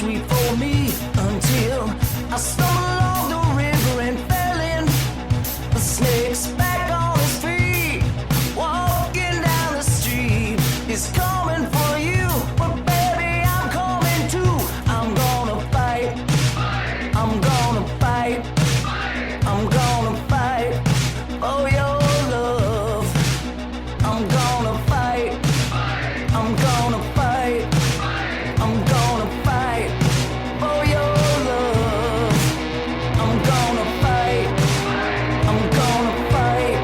sweet for me until I stumbled along the river and fell in. The snake's back on his feet, walking down the street. He's coming for you, but baby, I'm coming too. I'm gonna fight. I'm gonna fight. I'm gonna fight for your love. I'm gonna fight. I'm gonna fight. I'm gonna fight for your love. I'm gonna fight. I'm gonna fight.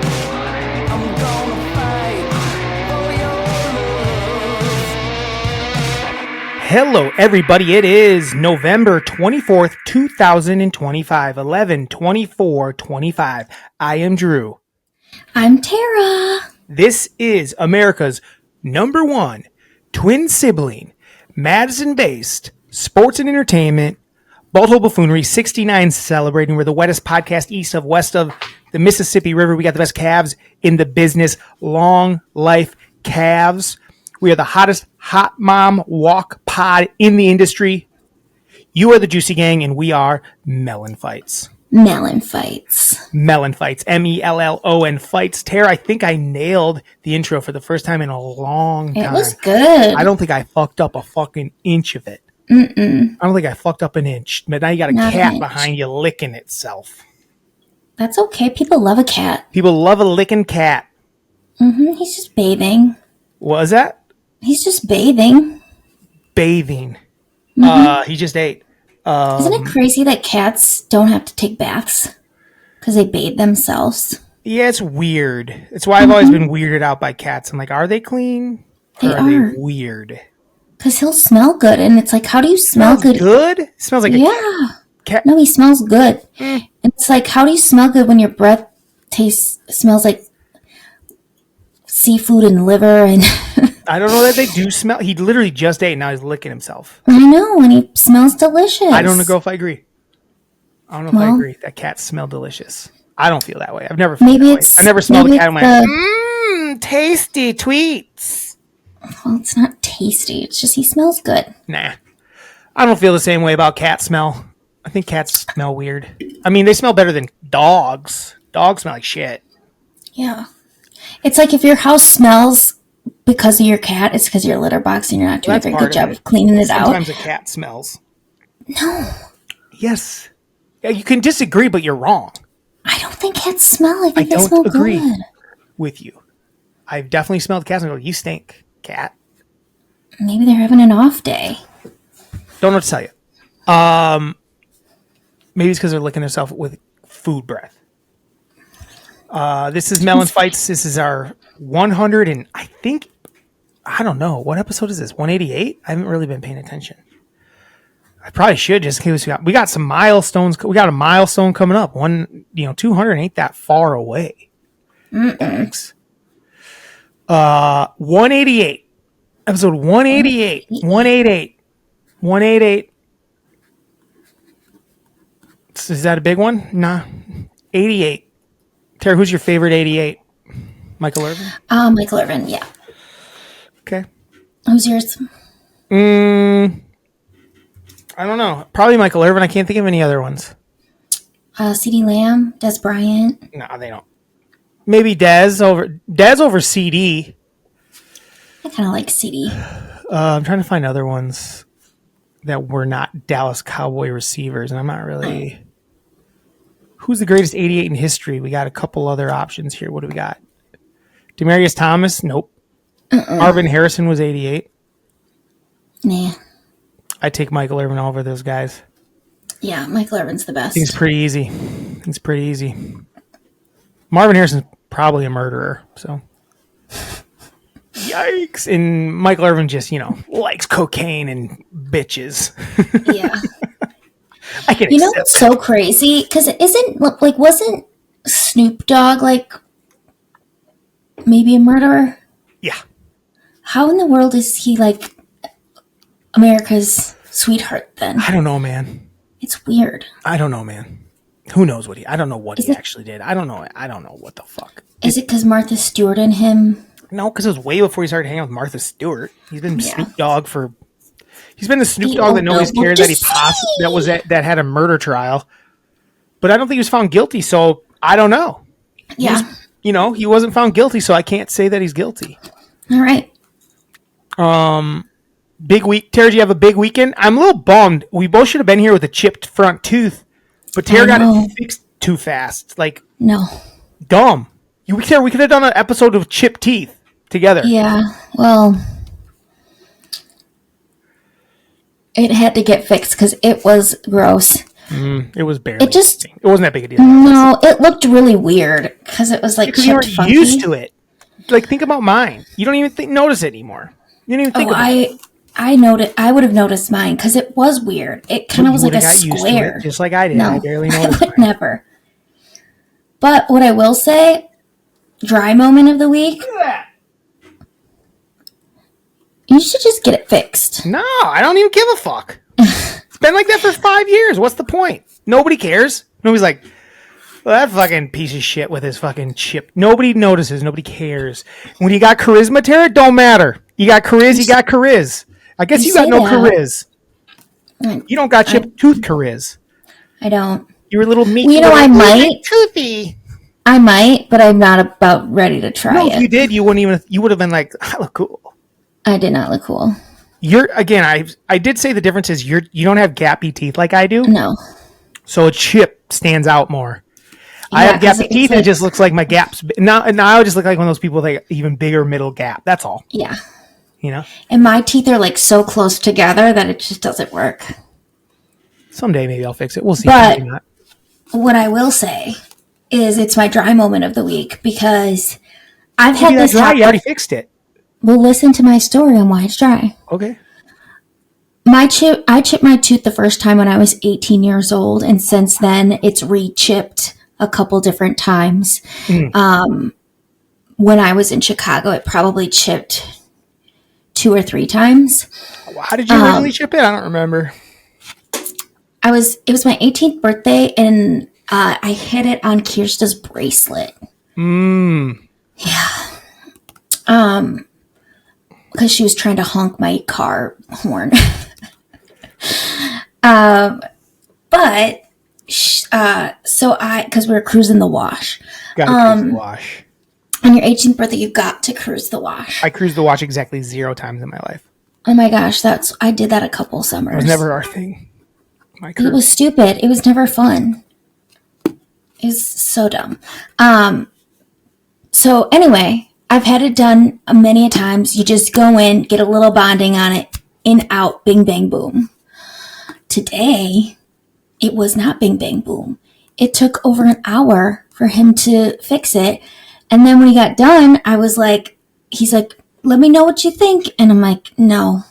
I'm gonna fight for your love. Hello, everybody. It is November 24th, 2025, 11/24/25. I am Drew. I'm Tara. This is America's number one twin sibling, Madison-based sports and entertainment, Balto Buffoonery 69 celebrating. We're the wettest podcast east of west of the Mississippi River. We got the best calves in the business. Long life calves. We are the hottest hot mom walk pod in the industry. You are the Juicy Gang, and we are MELLONfights. MELLONfights. MELLONfights. MELLON fights. Tara, I think I nailed the intro for the first time in a long time. It was good. I don't think I fucked up a fucking inch of it. Mm-mm. I don't think I fucked up an inch. But now you got a Not an cat inch. behind you licking itself. That's okay. People love a cat. People love a licking cat. He's just bathing. What was that? He's just bathing. Bathing. He just ate. Isn't it crazy that cats don't have to take baths? Because they bathe themselves. Yeah, it's weird. It's why I've always been weirded out by cats. I'm like, are they clean? They Or are. they weird? Because he'll smell good. And it's like, how do you smell good? Good? It smells like a Yeah. cat. No, he smells good. And it's like, how do you smell good when your breath smells like seafood and liver? And I don't know that they do smell. He literally just ate. Now he's licking himself. I know, and he smells delicious. I don't know if I agree. I don't know if I Well- agree. That cats smell delicious. I don't feel that way. I've never felt Maybe that it's- way. I never smelled a maybe cat and went, it's tasty tweets. Well, it's not tasty. It's just he smells good. Nah. I don't feel the same way about cat smell. I think cats smell weird. I mean, they smell better than dogs. Dogs smell like shit. Yeah. It's like if your house smells because of your cat, it's because your litter box and you're not doing a That's very part good job of it. of cleaning it out. Sometimes a cat smells. No. Yes. Yeah, you can disagree, but you're wrong I don't think cats smell. I think I they don't smell agree. good. with you. I've definitely smelled cats and go, you stink, cat. Maybe they're having an off day. Don't know what to tell you. Maybe it's because they're licking themselves with food breath. This is MELLONfights. This is our 100 and I don't know. What episode is this? 188? I haven't really been paying attention. I probably should just in case we got some milestones. We got a milestone coming up. 200 ain't that far away. Thanks. 188. Episode 188. 188. 188. Is that a big one? Nah. 88. Tara, who's your favorite 88? Michael Irvin? Michael Irvin, yeah. Okay. Who's yours? I don't know. Probably Michael Irvin. I can't think of any other ones. C.D. Lamb, Des Bryant. No, they don't. Maybe Dez over CD. I kind of like C.D. I'm trying to find other ones that were not Dallas Cowboy receivers, and I'm not really. Who's the greatest 88 in history? We got a couple other options here. What do we got? Demaryius Thomas? Nope. Marvin Harrison was 88. Nah. I take Michael Irvin over those guys. Yeah, Michael Irvin's the best. I think it's pretty easy. Marvin Harrison's probably a murderer, so. Yikes. And Michael Irvin just, likes cocaine and bitches. Yeah. I can You know accept what's so crazy? Because wasn't Snoop Dogg maybe a murderer? Yeah. How in the world is he America's sweetheart then? I don't know, man. It's weird. I don't know, man. Who knows what I don't know what Is he it- actually did. I don't know what the fuck. Is it because Martha Stewart and him? No, because it was way before he started hanging out with Martha Stewart. He's been Yeah. Snoop Dogg for He's been the Snoop The Dogg that nobody's Oklahoma cared that he City. that had a murder trial. But I don't think he was found guilty, so I don't know. Yeah. He wasn't found guilty, so I can't say that he's guilty. All right. Big week. Tara, do you have a big weekend? I'm a little bummed. We both should have been here with a chipped front tooth, but Tara got it fixed too fast. Like, No. dumb. Tara, we could have done an episode of chipped teeth together. Yeah. Well, it had to get fixed because it was gross. It was barely. It just. It wasn't that big a deal. No, it looked really weird because it was like Because you chipped weren't funky. used to it. Like, think about mine. You don't even notice it anymore. You don't even think about it. I noticed. I would have noticed mine because it was weird. It kind of was like a got used to square. it, just like I did. No, I barely I noticed would mine. never. But what I will say, dry moment of the week. You should just get it fixed. No, I don't even give a fuck. It's been like that for 5 years. What's the point? Nobody cares. Nobody's like, well, that fucking piece of shit with his fucking chip. Nobody notices. Nobody cares. When you got charisma, Tara, it don't matter. You got charisma, you got charisma. I guess you got say no that. charisma. You don't got chipped tooth charisma. I don't. You're a little meat. Well, you know, I might. Toothy. I might, but I'm not about ready to try No, it. if you did, you wouldn't even. You would have been like, I look cool. I did not look cool. I did say the difference is you don't have gappy teeth like I do. No. So a chip stands out more. I Yeah, have 'cause gappy it's teeth. like- It just looks like my gaps. Now I just look like one of those people with like even bigger middle gap. That's all. Yeah. You know. And my teeth are like so close together that it just doesn't work. Someday maybe I'll fix it. We'll see. But- Maybe not. What I will say is it's my dry moment of the week because I've had Maybe this that's right. You happen. already fixed it. Well, listen to my story on why it's dry. Okay. I chipped my tooth the first time when I was 18 years old, and since then it's re-chipped a couple different times. When I was in Chicago, it probably chipped 2 or 3 times. How did you originally chip it? I don't remember. It was my 18th birthday, and I hit it on Kirsta's bracelet. Yeah. Because she was trying to honk my car horn. Because we were cruising the wash. Got to cruise the wash. On your 18th birthday, you got to cruise the wash. I cruised the wash exactly 0 times in my life. Oh my gosh, I did that a couple summers. It was never our thing. It was stupid. It was never fun. It was so dumb. So anyway, I've had it done many a times. You just go in, get a little bonding on it, in, out, bing, bang, boom. Today, it was not bing, bang, boom. It took over an hour for him to fix it. And then when he got done, he's like, let me know what you think. And I'm like, no.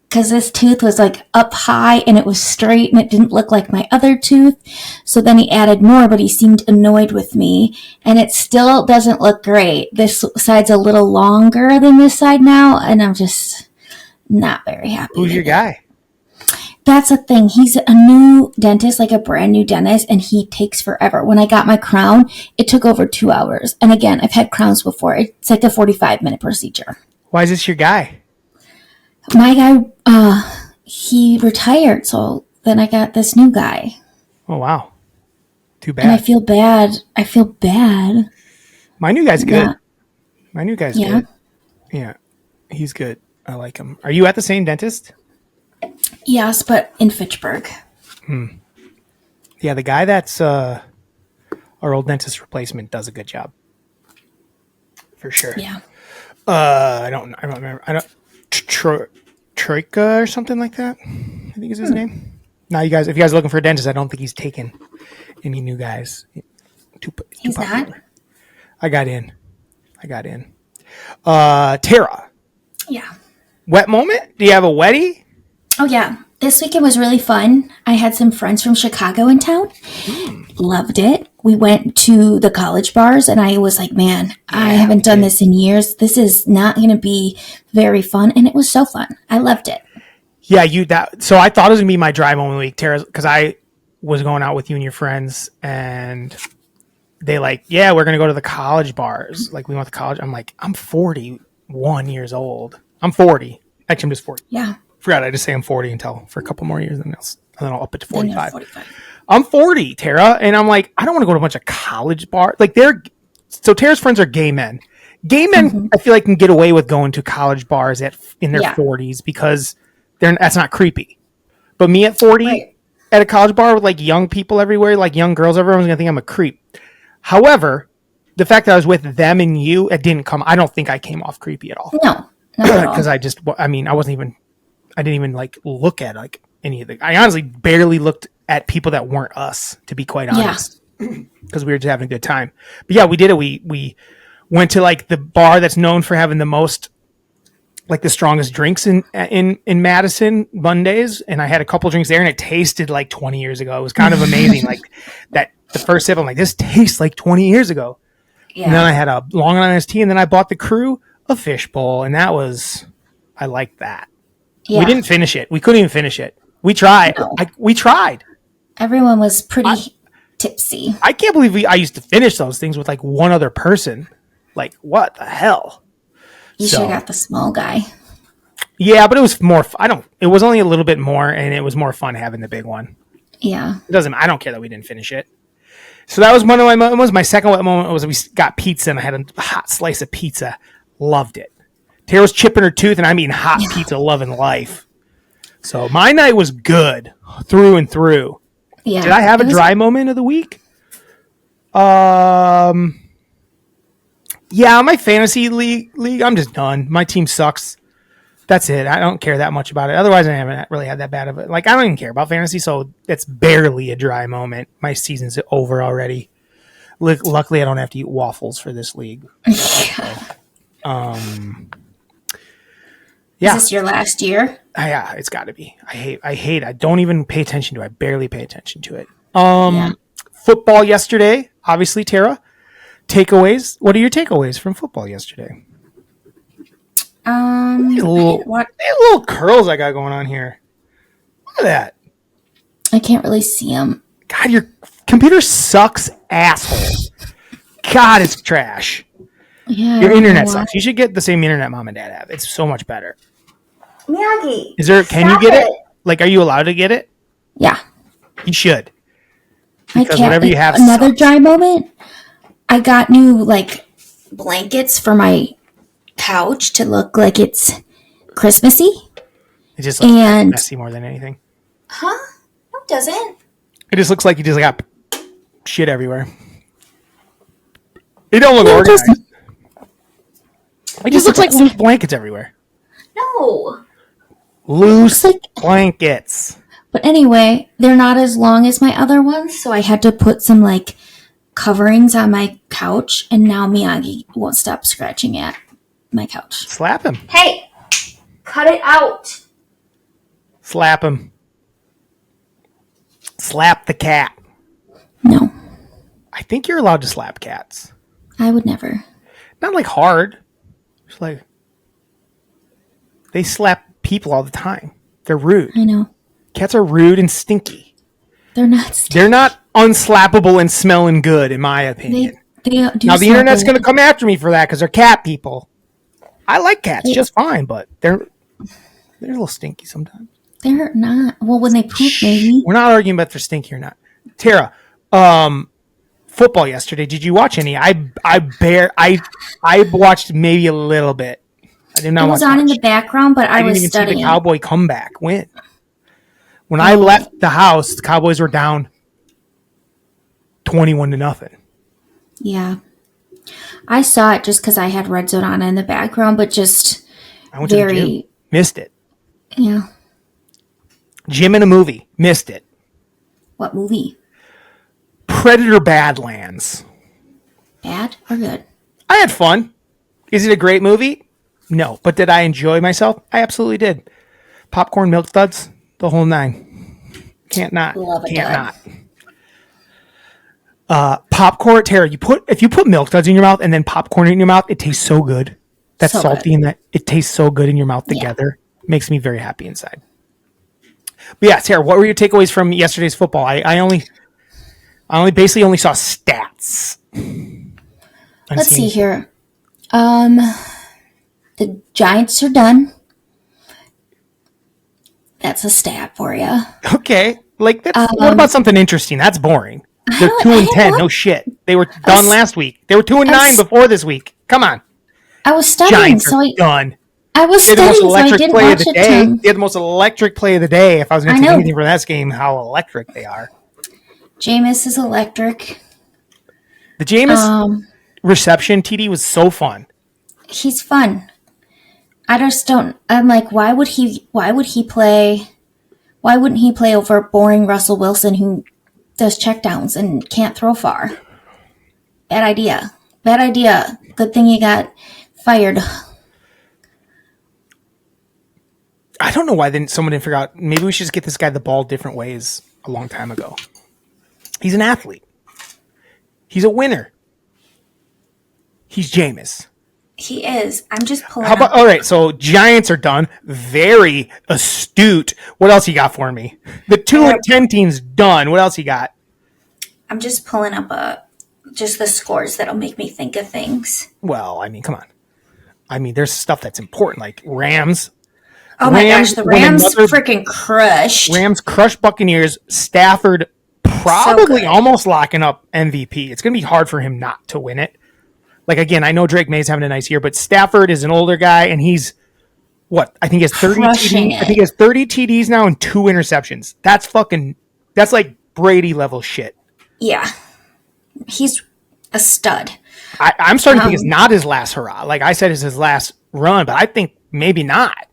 Because this tooth was like up high and it was straight and it didn't look like my other tooth. So then he added more, but he seemed annoyed with me. And it still doesn't look great. This side's a little longer than this side now. And I'm just not very happy. Who's your guy? That's the thing. He's a new dentist, like a brand new dentist, and he takes forever. When I got my crown, it took over 2 hours. And again, I've had crowns before. It's like a 45-minute procedure. Why is this your guy? My guy, he retired, so then I got this new guy. Oh, wow. Too And I bad. feel bad. My new guy's good. Yeah. My new guy's Yeah. good. Yeah. He's good. I like him. Are you at the same dentist? Yes, but in Fitchburg. Yeah, the guy that's our old dentist replacement does a good job. For sure. Yeah. I don't remember. Troika or something like that, I think is his name. Now, if you guys are looking for a dentist, I don't think he's taken any new guys. Too He's not? popular. I got in. Tara, Yeah. wet moment? Do you have a wetty? Oh, yeah. This weekend was really fun. I had some friends from Chicago in town. Loved it. We went to the college bars, and I was like, man, I haven't done this in years. This is not going to be very fun. And it was so fun. I loved it. Yeah, so I thought it was going to be my dry moment week, Tara, because I was going out with you and your friends, and they we're going to go to the college bars. Like, we went to college. I'm like, I'm 41 years old. I'm 40. Actually, I'm just 40. Yeah. Forgot I just say I'm 40 for a couple more years, and then I'll up it to Then you're 45. 45. I'm 40, Tara, and I'm like, I don't want to go to a bunch of college bars. Like so Tara's friends are gay men. Gay men, I feel like, can get away with going to college bars in their 40s because that's not creepy. But me at 40 Right. at a college bar with like young people everywhere, like young girls, everyone's gonna think I'm a creep. However, the fact that I was with them and you, I don't think I came off creepy at all. No, not at all. Because I didn't even like look at like any of the. I honestly barely looked at people that weren't us, to be quite honest, because we were just having a good time. But yeah, we did it. We went to like the bar that's known for having the most, like the strongest drinks in Madison Mondays, and I had a couple drinks there, and it tasted like 20 years ago. It was kind of amazing. Like that, the first sip, I'm like, this tastes like 20 years ago. Yeah. And then I had a Long Island iced tea, and then I bought the crew a fishbowl, and I liked that. Yeah. We didn't finish it. We couldn't even finish it. We tried. No. We tried. Everyone was pretty tipsy. I can't believe I used to finish those things with like one other person. Like, what the hell? You should have got the small guy. Yeah, but it was more. It was only a little bit more, and it was more fun having the big one. Yeah. I don't care that we didn't finish it. So that was one of my moments. My second moment was we got pizza, and I had a hot slice of pizza. Loved it. Tara was chipping her tooth, and I'm eating hot pizza, loving life. So my night was good through and through. Yeah. Did I have a dry moment of the week? Yeah, my fantasy league, I'm just done. My team sucks. That's it. I don't care that much about it. Otherwise, I haven't really had that bad of it. Like, I don't even care about fantasy, so it's barely a dry moment. My season's over already. Luckily, I don't have to eat waffles for this league. Yeah. Is this your last year? Yeah, it's got to be. I hate. I don't even pay attention to it. I barely pay attention to it. Football yesterday, obviously, Tara. Takeaways. What are your takeaways from football yesterday? Little curls I got going on here. Look at that. I can't really see them. God, your computer sucks, asshole. God, it's trash. Yeah. Your internet sucks. You should get the same internet mom and dad have. It's so much better. Miyagi. Can you get it? Like, are you allowed to get it? Yeah. You should. Because whatever you have another sucks. Dry moment. I got new like blankets for my couch to look like it's Christmassy. It just looks messy more than anything. Huh? No, it doesn't. It just looks like you just got shit everywhere. It don't look organized. It just looks like loose blankets everywhere. No. Loose blankets. But anyway, they're not as long as my other ones, so I had to put some like coverings on my couch, and now Miyagi won't stop scratching at my couch. Slap him. Hey, cut it out. Slap him. Slap the cat. No. I think you're allowed to slap cats. I would never. Not like hard. Just like they slap people all the time. They're rude. I know. Cats are rude and stinky. They're not stinky. They're not unslappable and smelling good, in my opinion. They do now, the internet's going to come after me for that because they're cat people. I like cats just fine, but they're a little stinky sometimes. They're not. Well, when they poop, maybe. We're not arguing about if they're stinky or not. Tara, football yesterday. Did you watch any? I watched maybe a little bit. I did not. It was on in the background, but I was didn't even studying. see the Cowboy comeback win. When I left the house, the Cowboys were down 21-0. Yeah. I saw it just because I had Red Zone on in the background, but just I went to the gym. Missed it. Yeah. Gym in a movie. Missed it. What movie? Predator Badlands. Bad or good? I had fun. Is it a great movie? No. But did I enjoy myself? I absolutely did. Popcorn, milk duds, the whole nine. Can't not. Love it. Can't not. Popcorn, Tara, if you put milk duds in your mouth and then popcorn in your mouth, it tastes so good. That's so salty and that it tastes so good in your mouth together. Makes me very happy inside. But yeah, Tara, what were your takeaways from yesterday's football? I only basically saw stats. Let's see here. The Giants are done. That's a stat for you. Okay. Like, what about something interesting? That's boring. They're 2-10. No shit. They were done last week. They were 2-9 before this week. Come on. I was studying, Giants are done. I was They're the most studying, so I electric didn't play of watch the it. day. They're the most electric play of the day. If I was going to I take know. anything from this game, how electric they are. Jameis is electric. The Jameis reception TD was so fun. He's fun. I just don't. I'm like, why would he play? Why wouldn't he play over boring Russell Wilson who does checkdowns and can't throw far? Bad idea. Bad idea. Good thing he got fired. I don't know why someone didn't figure out. Maybe we should just get this guy the ball different ways a long time ago. He's an athlete. He's a winner. He's Jameis. He is. I'm just pulling How about, up. all right, so Giants are done. Very astute. What else you got for me? The 2-10 team's done. What else you got? I'm just pulling up just the scores that'll make me think of things. Well, I mean, come on. I mean, there's stuff that's important, like Rams. Oh my gosh, the Rams freaking crushed. Rams crushed Buccaneers. Stafford probably almost locking up MVP. It's going to be hard for him not to win it. Like, again, I know Drake May's having a nice year, but Stafford is an older guy, and he's, what? I think he has 30 TDs. I think he has 30 TDs now and 2 interceptions. That's like Brady level shit. Yeah. He's a stud. I'm starting to think it's not his last hurrah. Like I said, it's his last run, but I think maybe not.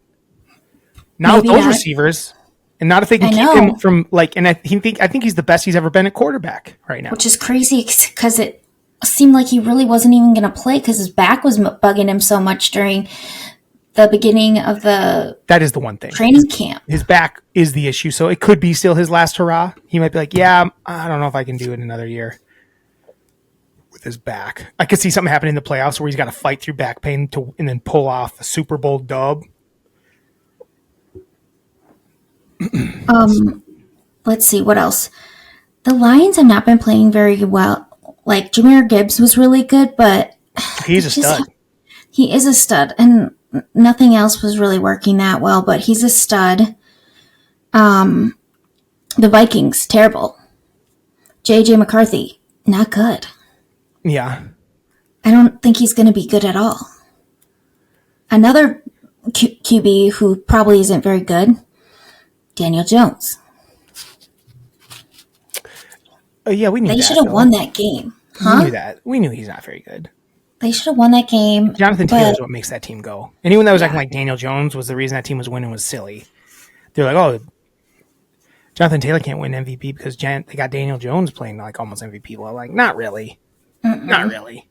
Not with those receivers, and not if they can keep him from like. And I think he's the best he's ever been at quarterback right now. Which is crazy because it seemed like he really wasn't even going to play because his back was bugging him so much during the beginning of that is the one thing. Training camp. His back is the issue, so it could be still his last hurrah. He might be like, yeah, I don't know if I can do it another year with his back. I could see something happen in the playoffs where he's got to fight through back pain and then pull off a Super Bowl dub. Let's see what else. The Lions have not been playing very well. Like Jahmyr Gibbs was really good, but he's a stud. He is a stud, and nothing else was really working that well. But he's a stud. The Vikings terrible. JJ McCarthy not good. Yeah, I don't think he's going to be good at all. Another QB who probably isn't very good. Daniel Jones. Yeah, we knew they should have won that game. Huh? We knew that. We knew he's not very good. They should have won that game. Jonathan Taylor is what makes that team go. Anyone that was acting like Daniel Jones was the reason that team was winning was silly. They're like, oh, Jonathan Taylor can't win MVP because they got Daniel Jones playing like almost MVP. Well, like, not really. Not really.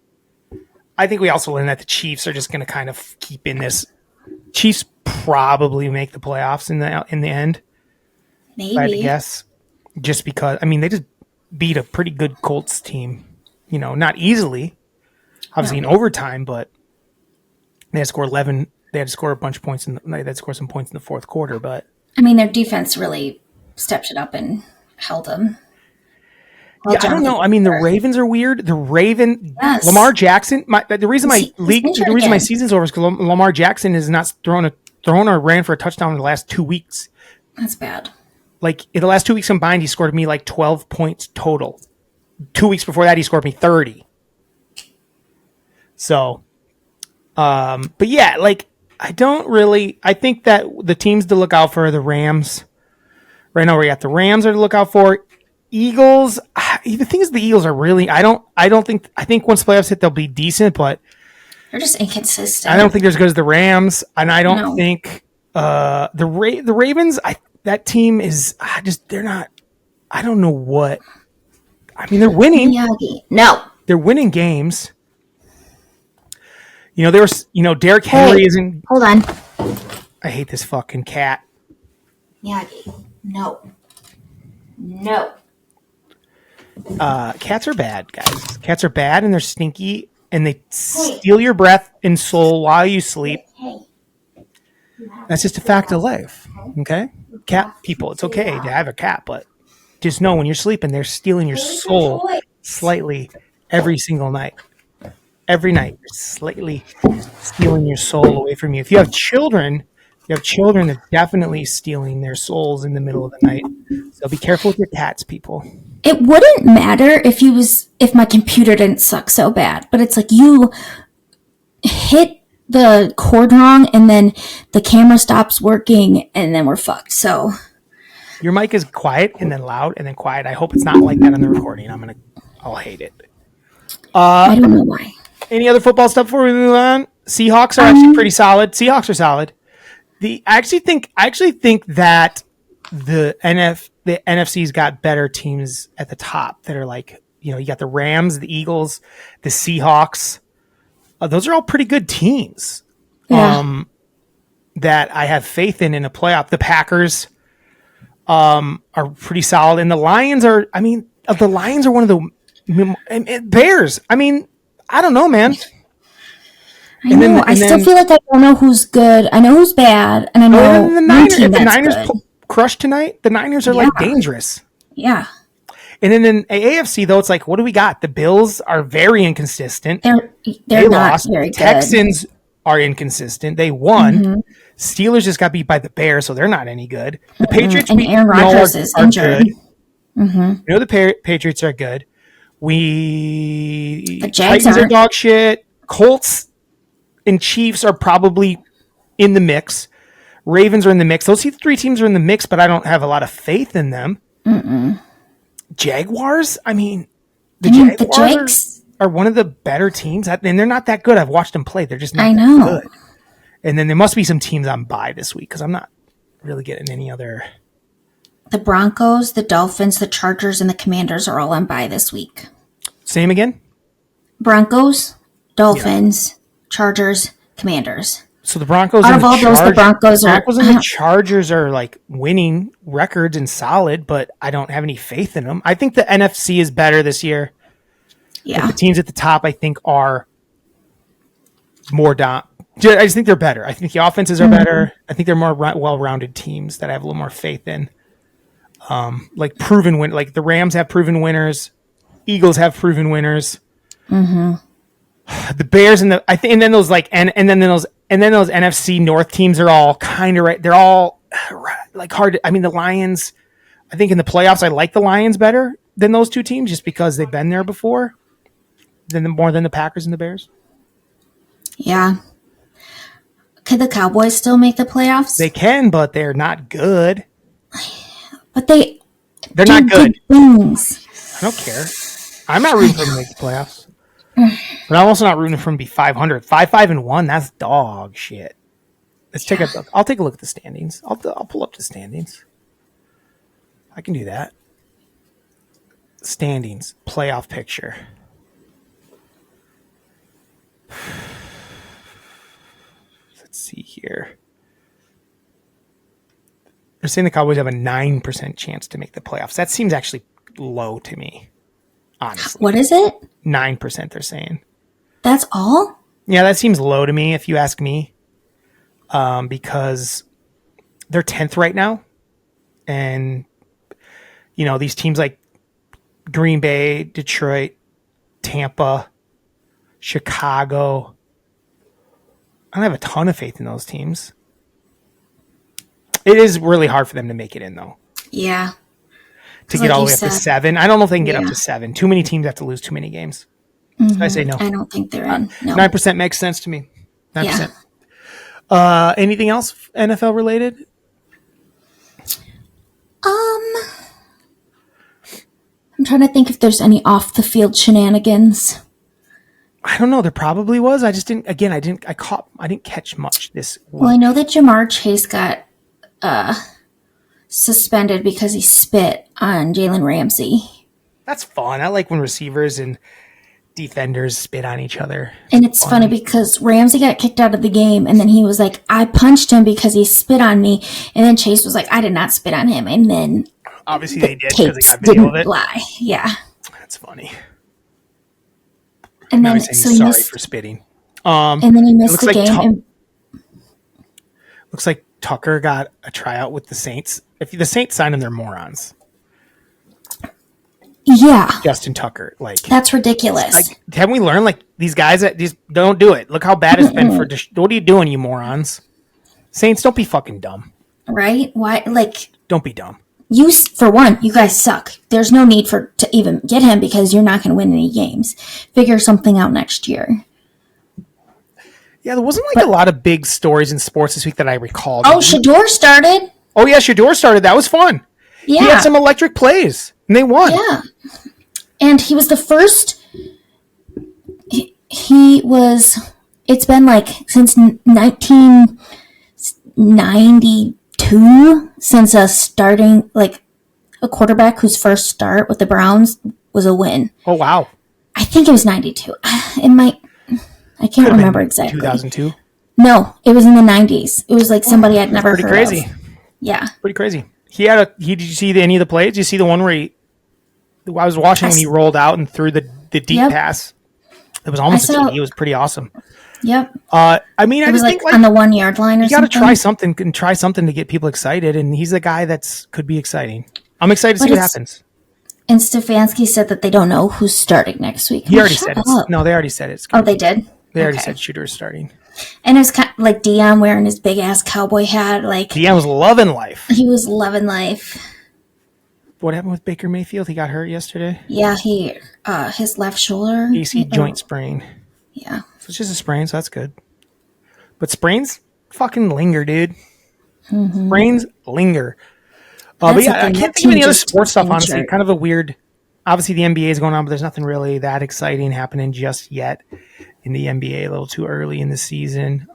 I think we also learned that the Chiefs are just going to kind of keep in this. Chiefs probably make the playoffs in the end. Maybe. If I had to guess. Just because, I mean, they just beat a pretty good Colts team. You know, not easily. Obviously in overtime, but they had to score 11. They had to score a bunch of points. They had to score some points in the fourth quarter. But I mean, their defense really stepped it up and held them. Yeah, I don't know. I mean, the Ravens are weird. Lamar Jackson. The reason my season's over is because Lamar Jackson has not thrown or ran for a touchdown in the last 2 weeks. That's bad. Like in the last 2 weeks combined, he scored me like 12 points total. 2 weeks before that, he scored me 30. So, but yeah, like I think that the teams to look out for are the Rams. Right now, we got the Rams are to look out for. Eagles. The thing is, the Eagles are really. I think once playoffs hit, they'll be decent, but they're just inconsistent. I don't think they're as good as the Rams, and I don't think the Ravens. That team is they're not. I don't know what. I mean, they're winning. No, they're winning games. You know, Derrick Henry isn't. Hold on. I hate this fucking cat. Miyagi. No. Cats are bad, guys. Cats are bad and they're stinky and they steal your breath and soul while you sleep. That's just a fact of life. Okay? Cat people, it's okay to have a cat, but just know when you're sleeping, they're stealing your soul slightly every single night. Every night, they're slightly stealing your soul away from you. If you have children, You have children that definitely stealing their souls in the middle of the night. So be careful with your cats, people. It wouldn't matter if my computer didn't suck so bad, but it's like you hit the cord wrong and then the camera stops working and then we're fucked. So your mic is quiet and then loud and then quiet. I hope it's not like that on the recording. I'll hate it. I don't know why. Any other football stuff before we move on? Seahawks are actually pretty solid. Seahawks are solid. I actually think that the NFC's got better teams at the top that are like, you got the Rams, the Eagles, the Seahawks. Those are all pretty good teams. Yeah. That I have faith in a playoff. The Packers are pretty solid, and the Lions are. The Lions are one of the Bears. I don't know, man. I know. I still feel like I don't know who's good. I know who's bad, and I know the Niners crushed tonight. The Niners are like dangerous. Yeah. And then in AFC though, it's like, what do we got? The Bills are very inconsistent. They're not lost. Very good. Texans are inconsistent. They won. Mm-hmm. Steelers just got beat by the Bears, so they're not any good. The Patriots and Aaron Rodgers is injured. Mm-hmm. The Patriots are good. The Titans are dog shit. Colts and Chiefs are probably in the mix. Ravens are in the mix. Those three teams are in the mix, but I don't have a lot of faith in them. Jaguars? The Jags are one of the better teams, and they're not that good. I've watched them play. They're just not that good. And then there must be some teams on bye this week because I'm not really getting any other. The Broncos, the Dolphins, the Chargers, and the Commanders are all on bye this week. Same again? Broncos, Dolphins, Chargers, Commanders. So the Broncos and the Chargers are like winning records and solid, but I don't have any faith in them. I think the NFC is better this year. Yeah. But the teams at the top, I think, are more down. I just think they're better. I think the offenses are better. I think they're more well-rounded teams that I have a little more faith in. Like proven win, like the Rams have proven winners, Eagles have proven winners. Mm-hmm. The Bears and then those NFC North teams are all kind of right. They're all like hard. The Lions. I think in the playoffs, I like the Lions better than those two teams just because they've been there before. More than the Packers and the Bears. Yeah. Could the Cowboys still make the playoffs? They can, but they're not good. But they're not good. Things. I don't care. I'm not rooting for them to make the playoffs. But I'm also not rooting for them to be 500. 5-1, that's dog shit. I'll take a look at the standings. I'll pull up the standings. I can do that. Standings, playoff picture. Let's see here. They're saying the Cowboys have a 9% chance to make the playoffs. That seems actually low to me, honestly. What is it? 9%, they're saying. That's all? Yeah, that seems low to me, if you ask me. Because they're 10th right now. And, these teams like Green Bay, Detroit, Tampa, Chicago. I don't have a ton of faith in those teams. It is really hard for them to make it in, though. Yeah. To get all the way up to 7. I don't know if they can get up to 7. Too many teams have to lose too many games. Mm-hmm. So I say no. I don't think they're in. No. 9% makes sense to me. 9%. Yeah. Anything else NFL related? I'm trying to think if there's any off the field shenanigans. I don't know. There probably was. I just didn't. Again, I didn't catch much this week. Well, I know that Jamar Chase got suspended because he spit on Jalen Ramsey. That's fun. I like when receivers and defenders spit on each other. And it's funny because Ramsey got kicked out of the game, and then he was like, I punched him because he spit on me. And then Chase was like, I did not spit on him. And then obviously they did because they got video of it. Lie. Yeah. That's funny. And then so he sorry for spitting. And then he missed the game. Looks like Tucker got a tryout with the Saints. If the Saints sign him, they're morons. Yeah. Justin Tucker. That's ridiculous. Haven't we learned these guys that just don't do it? Look how bad it's been for what are you doing, you morons? Saints, don't be fucking dumb. Right? Why? Like, Don't be dumb. for one, you guys suck. There's no need to even get him because you're not going to win any games. Figure something out next year. Yeah, there wasn't a lot of big stories in sports this week that I recalled. Oh, Shador started. Oh, yeah, Shador started. That was fun. Yeah. He had some electric plays, and they won. Yeah. And he was the first. He was. It's been since 1992 since a quarterback whose first start with the Browns was a win. Oh, wow. I think it was 92. I can't remember exactly. 2002? No, it was in the 90s. It was somebody I'd never heard of. Pretty crazy. Yeah. Pretty crazy. Did you see any of the plays? Did you see the one where I was watching when he rolled out and threw the deep pass? It was almost a TD. It was pretty awesome. Yep. I just think on the 1 yard line or you something. You got to try something to get people excited, and he's a guy could be exciting. I'm excited to see what happens. And Stefanski said that they don't know who's starting next week. He already said it. No, they already said it. Oh, they did? They already said Shooter's starting. And it was kind of like Dion wearing his big ass cowboy hat. Dion was loving life. He was loving life. What happened with Baker Mayfield? He got hurt yesterday. Yeah, his left shoulder. AC joint sprain. Yeah. So it's just a sprain, so that's good. But sprains fucking linger, dude. Mm-hmm. Sprains linger. But yeah, I can't think of any other sports stuff, honestly. Kind of a weird. Obviously, the NBA is going on, but there's nothing really that exciting happening just yet in the NBA. A little too early in the season.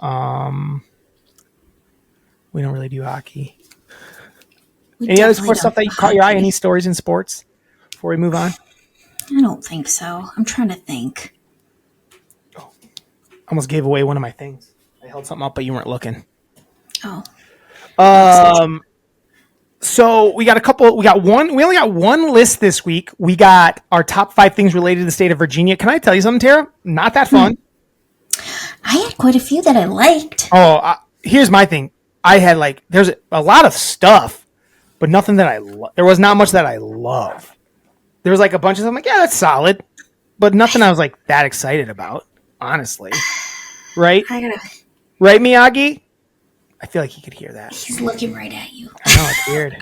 We don't really do hockey. Any other sports stuff that you caught your eye? Any stories in sports before we move on? I don't think so. I'm trying to think. Oh, almost gave away one of my things. I held something up, but you weren't looking. Oh. So we only got one list this week. We got our top 5 things related to the state of Virginia. Can I tell you something, Tara? Not that fun. I had quite a few that I liked. Oh, here's my thing. I had there's a lot of stuff, but nothing that there was not much that I love. There was a bunch of stuff. I'm yeah, that's solid, but nothing I was that excited about, honestly. Right? Right, Miyagi? I feel like he could hear that. He's looking right at you. I know, it's weird.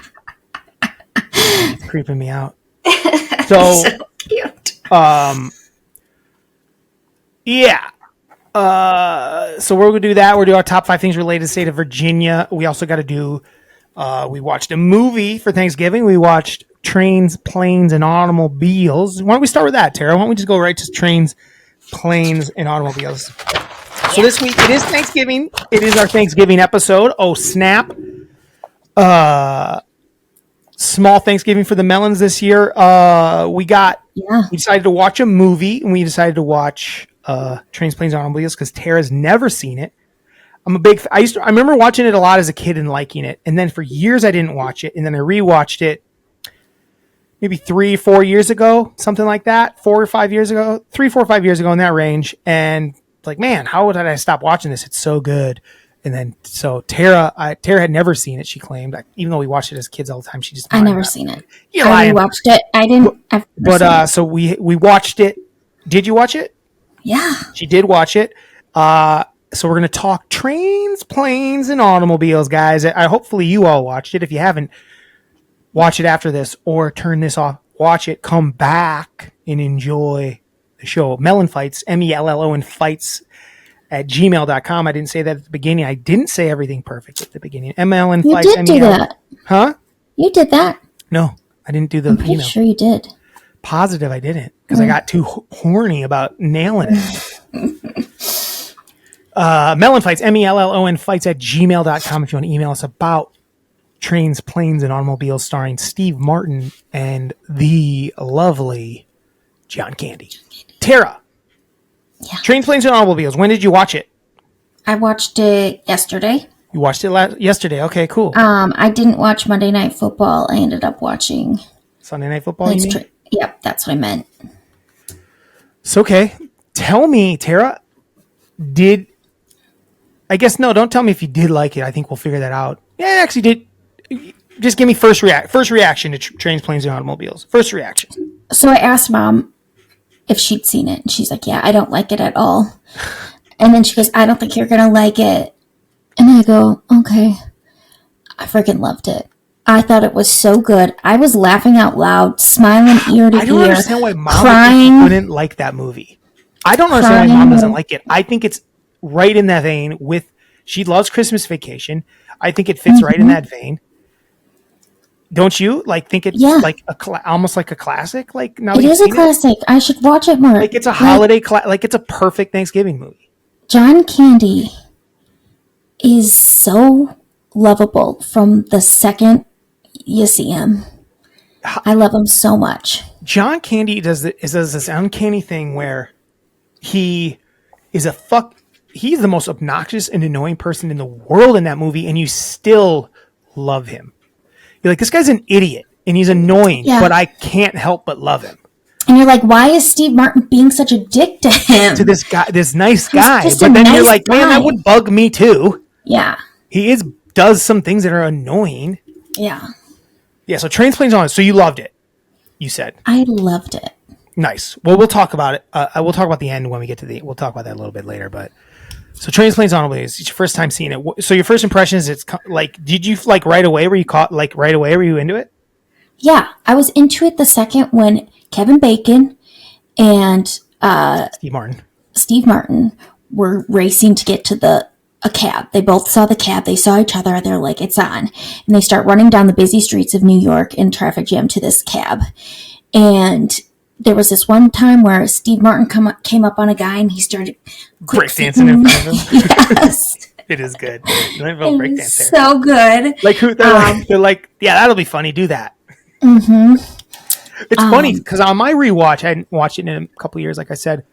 It's creeping me out. So cute. Yeah. So we're going to do that. We're going to do our top 5 things related to the state of Virginia. We also got to do, we watched a movie for Thanksgiving. We watched Trains, Planes, and Automobiles. Why don't we start with that, Tara? Why don't we just go right to Trains, Planes, and Automobiles? So this week, it is Thanksgiving. It is our Thanksgiving episode. Oh, snap. Small Thanksgiving for the Mellons this year. We decided to watch a movie, and we decided to watch Trains, Planes, and Automobiles because Tara's never seen it. I remember watching it a lot as a kid and liking it, and then for years I didn't watch it, and then I rewatched it maybe 3-4 years ago, something like that. 4 or 5 years ago, 3, 4, 5 years ago in that range, and man, how did I stop watching this? It's so good. And then, so Tara had never seen it. She claimed, even though we watched it as kids all the time, I never seen it. You I watched it. I didn't. So we watched it. Did you watch it? Yeah, she did watch it. So we're gonna talk Trains, Planes, and Automobiles, guys. Hopefully you all watched it. If you haven't, watch it after this or turn this off. Watch it. Come back and enjoy the show. MELLONfights, MELLONfights at gmail.com. I didn't say that at the beginning. I didn't say everything perfect at the beginning. MELLONfights. You did do that. Huh? You did that. No, I didn't do the I'm pretty sure you did. Positive I didn't because I got too horny about nailing it. MELLONfights, MELLONfights at gmail.com if you want to email us about Trains, Planes, and Automobiles starring Steve Martin and the lovely John Candy. Tara. Yeah. Trains, Planes, and Automobiles. When did you watch it? I watched it yesterday. You watched it yesterday. Okay, cool. I didn't watch Monday Night Football. I ended up watching Sunday Night Football, you mean? Yep, that's what I meant. So, okay. Tell me, Tara, don't tell me if you did like it. I think we'll figure that out. Yeah, I actually did. Just give me first reaction to Trains, Planes, and Automobiles. First reaction. So I asked Mom if she'd seen it, and she's like, yeah, I don't like it at all. And then she goes, I don't think you're going to like it. And I go, okay. I freaking loved it. I thought it was so good. I was laughing out loud, smiling ear to ear. I don't understand why mom crying, wouldn't like that movie. I don't understand why mom doesn't like it. I think it's right in that vein with, she loves Christmas Vacation. I think it fits right in that vein. Don't you think it's like almost like a classic? Like now it is a classic. I should watch it more. Like it's a holiday, like it's a perfect Thanksgiving movie. John Candy is so lovable from the second you see him. I love him so much. John Candy does this uncanny thing where he is he's the most obnoxious and annoying person in the world in that movie, and you still love him. You're like, this guy's an idiot and he's annoying, but I can't help but love him. And you're like, why is Steve Martin being such a dick to him? To this guy, this nice guy. But then you're like, man, that would bug me too. Yeah. He does some things that are annoying. Yeah. Yeah, so Trains, Planes, on. So you loved it, you said. I loved it. Nice. Well, we'll talk about it. We'll talk about the end when we get to we'll talk about that a little bit later. But so Trains, Planes, Automobiles. It's your first time seeing it. So your first impression is did you right away? Were you right away? Were you into it? Yeah, I was into it the second when Kevin Bacon and Steve Martin were racing to get to a cab. They both saw the cab. They saw each other. They're like, it's on. And they start running down the busy streets of New York in traffic jam to this cab. And there was this one time where Steve Martin came up on a guy and he started breakdancing in front of him. Yes. It is good. Breakdance so good. Like they're like, yeah, that'll be funny. Do that. Mm-hmm. It's funny because on my rewatch, I hadn't watched it in a couple of years. Like I said,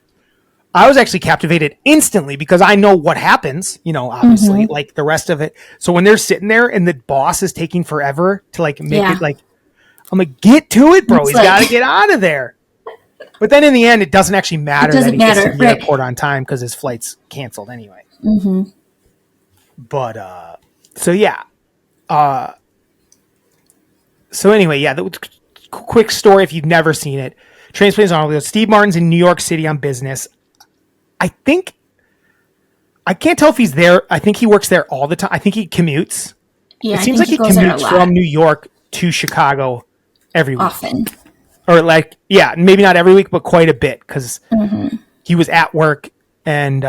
I was actually captivated instantly because I know what happens. Obviously, like the rest of it. So when they're sitting there and the boss is taking forever to make it, I'm like, get to it, bro. He's got to get out of there. But then in the end, it doesn't actually matter that he gets to the airport on time because his flight's canceled anyway. Mm-hmm. But so yeah. So anyway, yeah. The quick story if you've never seen it: Trains, Planes, Automobiles. Steve Martin's in New York City on business. I can't tell if he's there. I think he works there all the time. I think he commutes. Yeah, it seems like he commutes from New York to Chicago every week. Often. Or maybe not every week, but quite a bit because he was at work and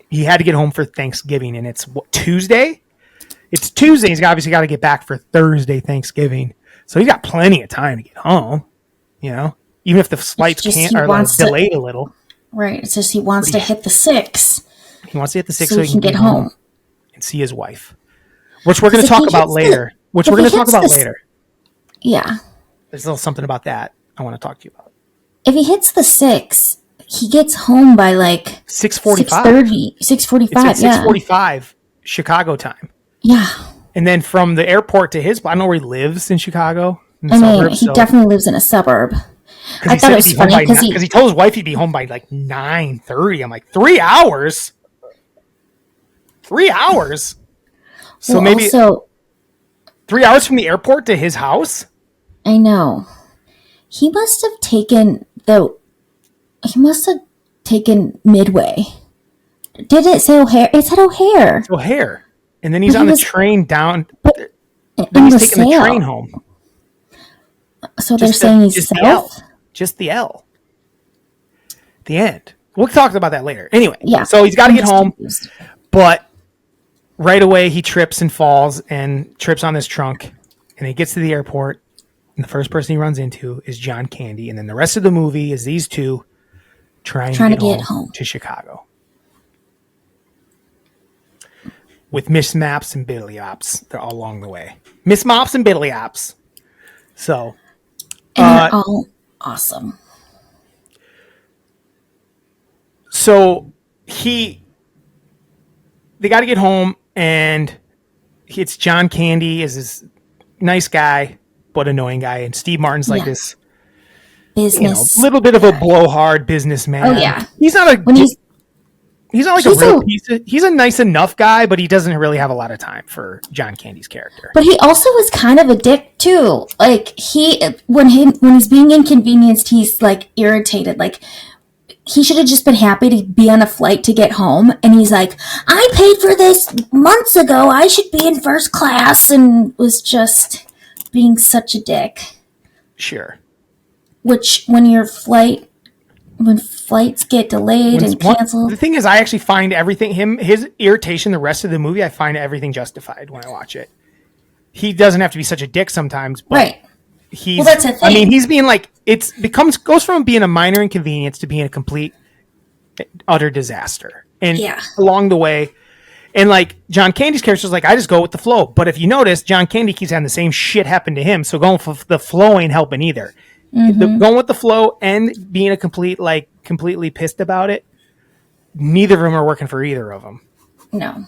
he had to get home for Thanksgiving, and it's Tuesday. It's Tuesday. He's obviously got to get back for Thursday Thanksgiving, so he's got plenty of time to get home. Even if the flights delayed a little. Right. It's just he wants to hit the 6. He wants to hit the 6 so he can get home and see his wife, which we're going to talk about later. Yeah. There's a little something about that I want to talk to you about. If he hits the 6, he gets home by 6:45. 6:45. It's 6:45 Chicago time. Yeah. And then from the airport to I don't know where he lives in Chicago. He definitely lives in a suburb. I thought it was funny because he told his wife he'd be home by 9:30. I'm like, 3 hours? 3 hours? So maybe 3 hours from the airport to his house? I know. He must have taken Midway. Did it say O'Hare? It said O'Hare. It's O'Hare. And then he's on the train down. Then he's taking the train home. So they're saying he's south? Just the L. The end. We'll talk about that later. Anyway, so he's got to get home. But right away he trips and falls and trips on this trunk. And he gets to the airport. And the first person he runs into is John Candy. And then the rest of the movie is these two trying to get home to Chicago. With Miss Maps and Biddly Ops. They're all along the way. Miss Mops and Biddly Ops. So. And they're all awesome. So they got to get home, and it's John Candy is this nice guy, but annoying guy, and Steve Martin's like this business, little bit of a blowhard businessman. Oh yeah, he's not like a real piece of. He's a nice enough guy, but he doesn't really have a lot of time for John Candy's character. But he also was kind of a dick too. Like when he's being inconvenienced, he's irritated. he should have just been happy to be on a flight to get home. And he's like, I paid for this months ago. I should be in first class, and was just being such a dick. Sure. Which, when flights get delayed and canceled. The thing is, I actually find his irritation, the rest of the movie, I find everything justified when I watch it. He doesn't have to be such a dick sometimes, but right. That's the thing. I mean, he's being like, goes from being a minor inconvenience to being a complete, utter disaster. And along the way, and like John Candy's character is like, I just go with the flow. But if you notice, John Candy keeps having the same shit happen to him. So going for the flow ain't helping either. Going with the flow and being completely pissed about it, neither of them are working for either of them. No.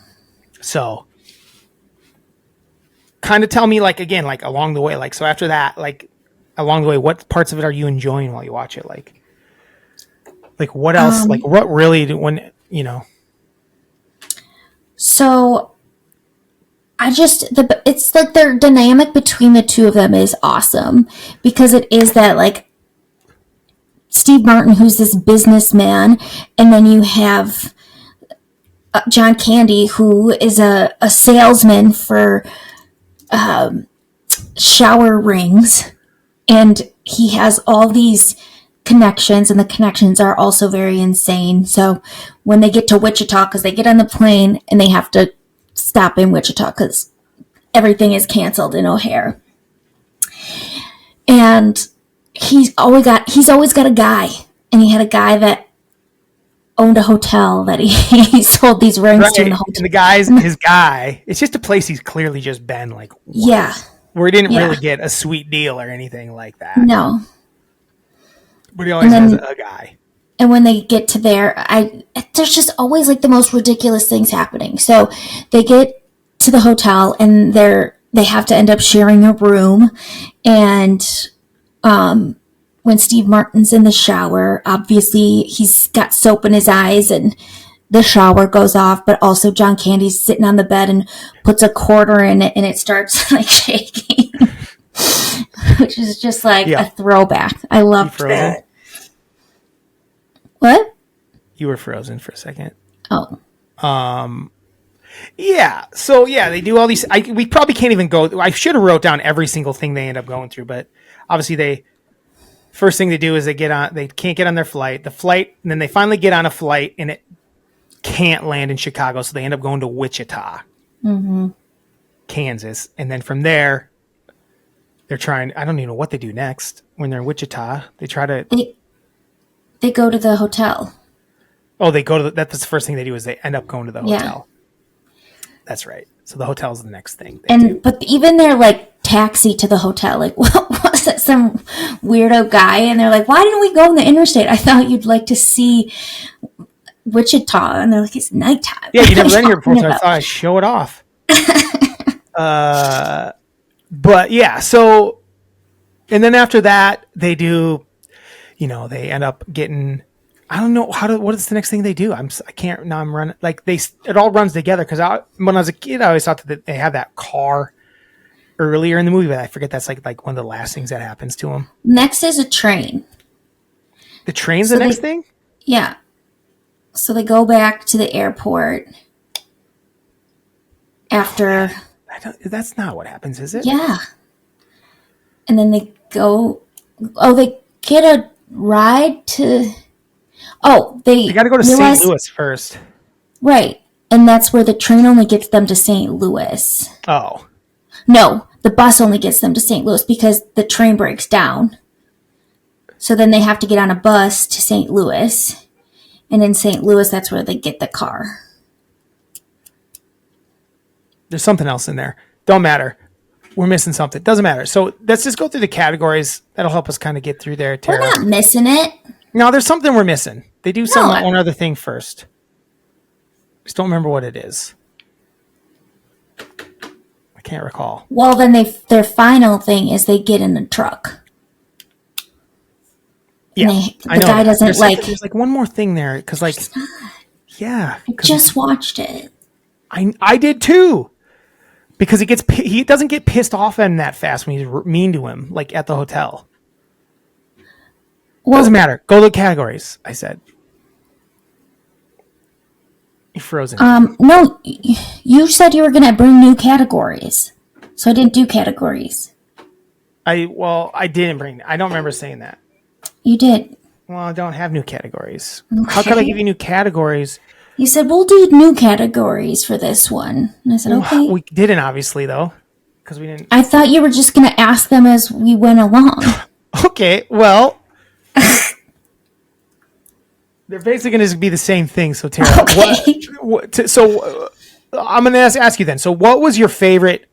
So kind of tell me, along the way, so after that, along the way, what parts of it are you enjoying while you watch it? Like what else, what really, So it's like their dynamic between the two of them is awesome, because it is that Steve Martin, who's this businessman, and then you have John Candy, who is a salesman for shower rings, and he has all these connections, and the connections are also very insane. So when they get to Wichita, because they get on the plane and they have to stop in Wichita because everything is canceled in O'Hare, and he's always got a guy, and he had a guy that owned a hotel that he sold these rings to in the hotel. And his guy, it's just a place he's clearly just been once, where he didn't really get a sweet deal or anything like that. No. But he always has a guy. And when they get to there, there's just always the most ridiculous things happening. So they get to the hotel, and they have to end up sharing a room. And when Steve Martin's in the shower, obviously he's got soap in his eyes, and the shower goes off. But also John Candy's sitting on the bed and puts a quarter in it, and it starts shaking. Which is just a throwback. I loved that. What? You were frozen for a second. Oh. Yeah. So they do all these. We probably can't even go. I should have wrote down every single thing they end up going through, but obviously first thing they do is they can't get on their flight. And then they finally get on a flight, and it can't land in Chicago, so they end up going to Wichita, Kansas, and then from there, they're trying. I don't even know what they do next when they're in Wichita. They try to. They go to the hotel. Oh, they go to that's the first thing they do is they end up going to the hotel. That's right. So the hotel's the next thing. But even their taxi to the hotel, what was it? Some weirdo guy, and they're like, "Why didn't we go on the interstate? I thought you'd like to see Wichita." And they're like, "It's nighttime." Yeah, you've never been here before, so I thought I'd show it off. But yeah, so, and then after that, they do, they end up getting, I don't know what is the next thing they do? I'm running, it all runs together, because when I was a kid, I always thought that they had that car earlier in the movie, but I forget that's like one of the last things that happens to them. Next is a train. The train's the next thing? Yeah. So they go back to the airport after... That's not what happens, is it? Yeah. And then they go... Oh, they get a ride to... Oh, they got to go to St. Louis first. Right. And that's where the train only gets them to St. Louis. Oh. No, the bus only gets them to St. Louis because the train breaks down. So then they have to get on a bus to St. Louis. And in St. Louis, that's where they get the car. There's something else in there. Don't matter. We're missing something. Doesn't matter. So let's just go through the categories. That'll help us kind of get through there, Tara. We're not missing it. No, there's something we're missing. They do one other thing first. Just don't remember what it is. I can't recall. Well, then their final thing is they get in a truck. Yeah, the guy doesn't there's one more thing there, because yeah, I just watched it. I did too, because he doesn't get pissed off at him that fast when he's mean to him, at the hotel. Well, doesn't matter. Go to the categories. I said. You're frozen. No, you said you were gonna bring new categories, so I didn't do categories. I didn't bring. I don't remember saying that. You did. Well, I don't have new categories. How could I give you new categories? You said we'll do new categories for this one, and I said okay. We didn't, obviously, though, because we didn't. I thought you were just gonna ask them as we went along. Okay, well, they're basically going to be the same thing. So, Tara, Okay. I'm going to ask you then. So, what was your favorite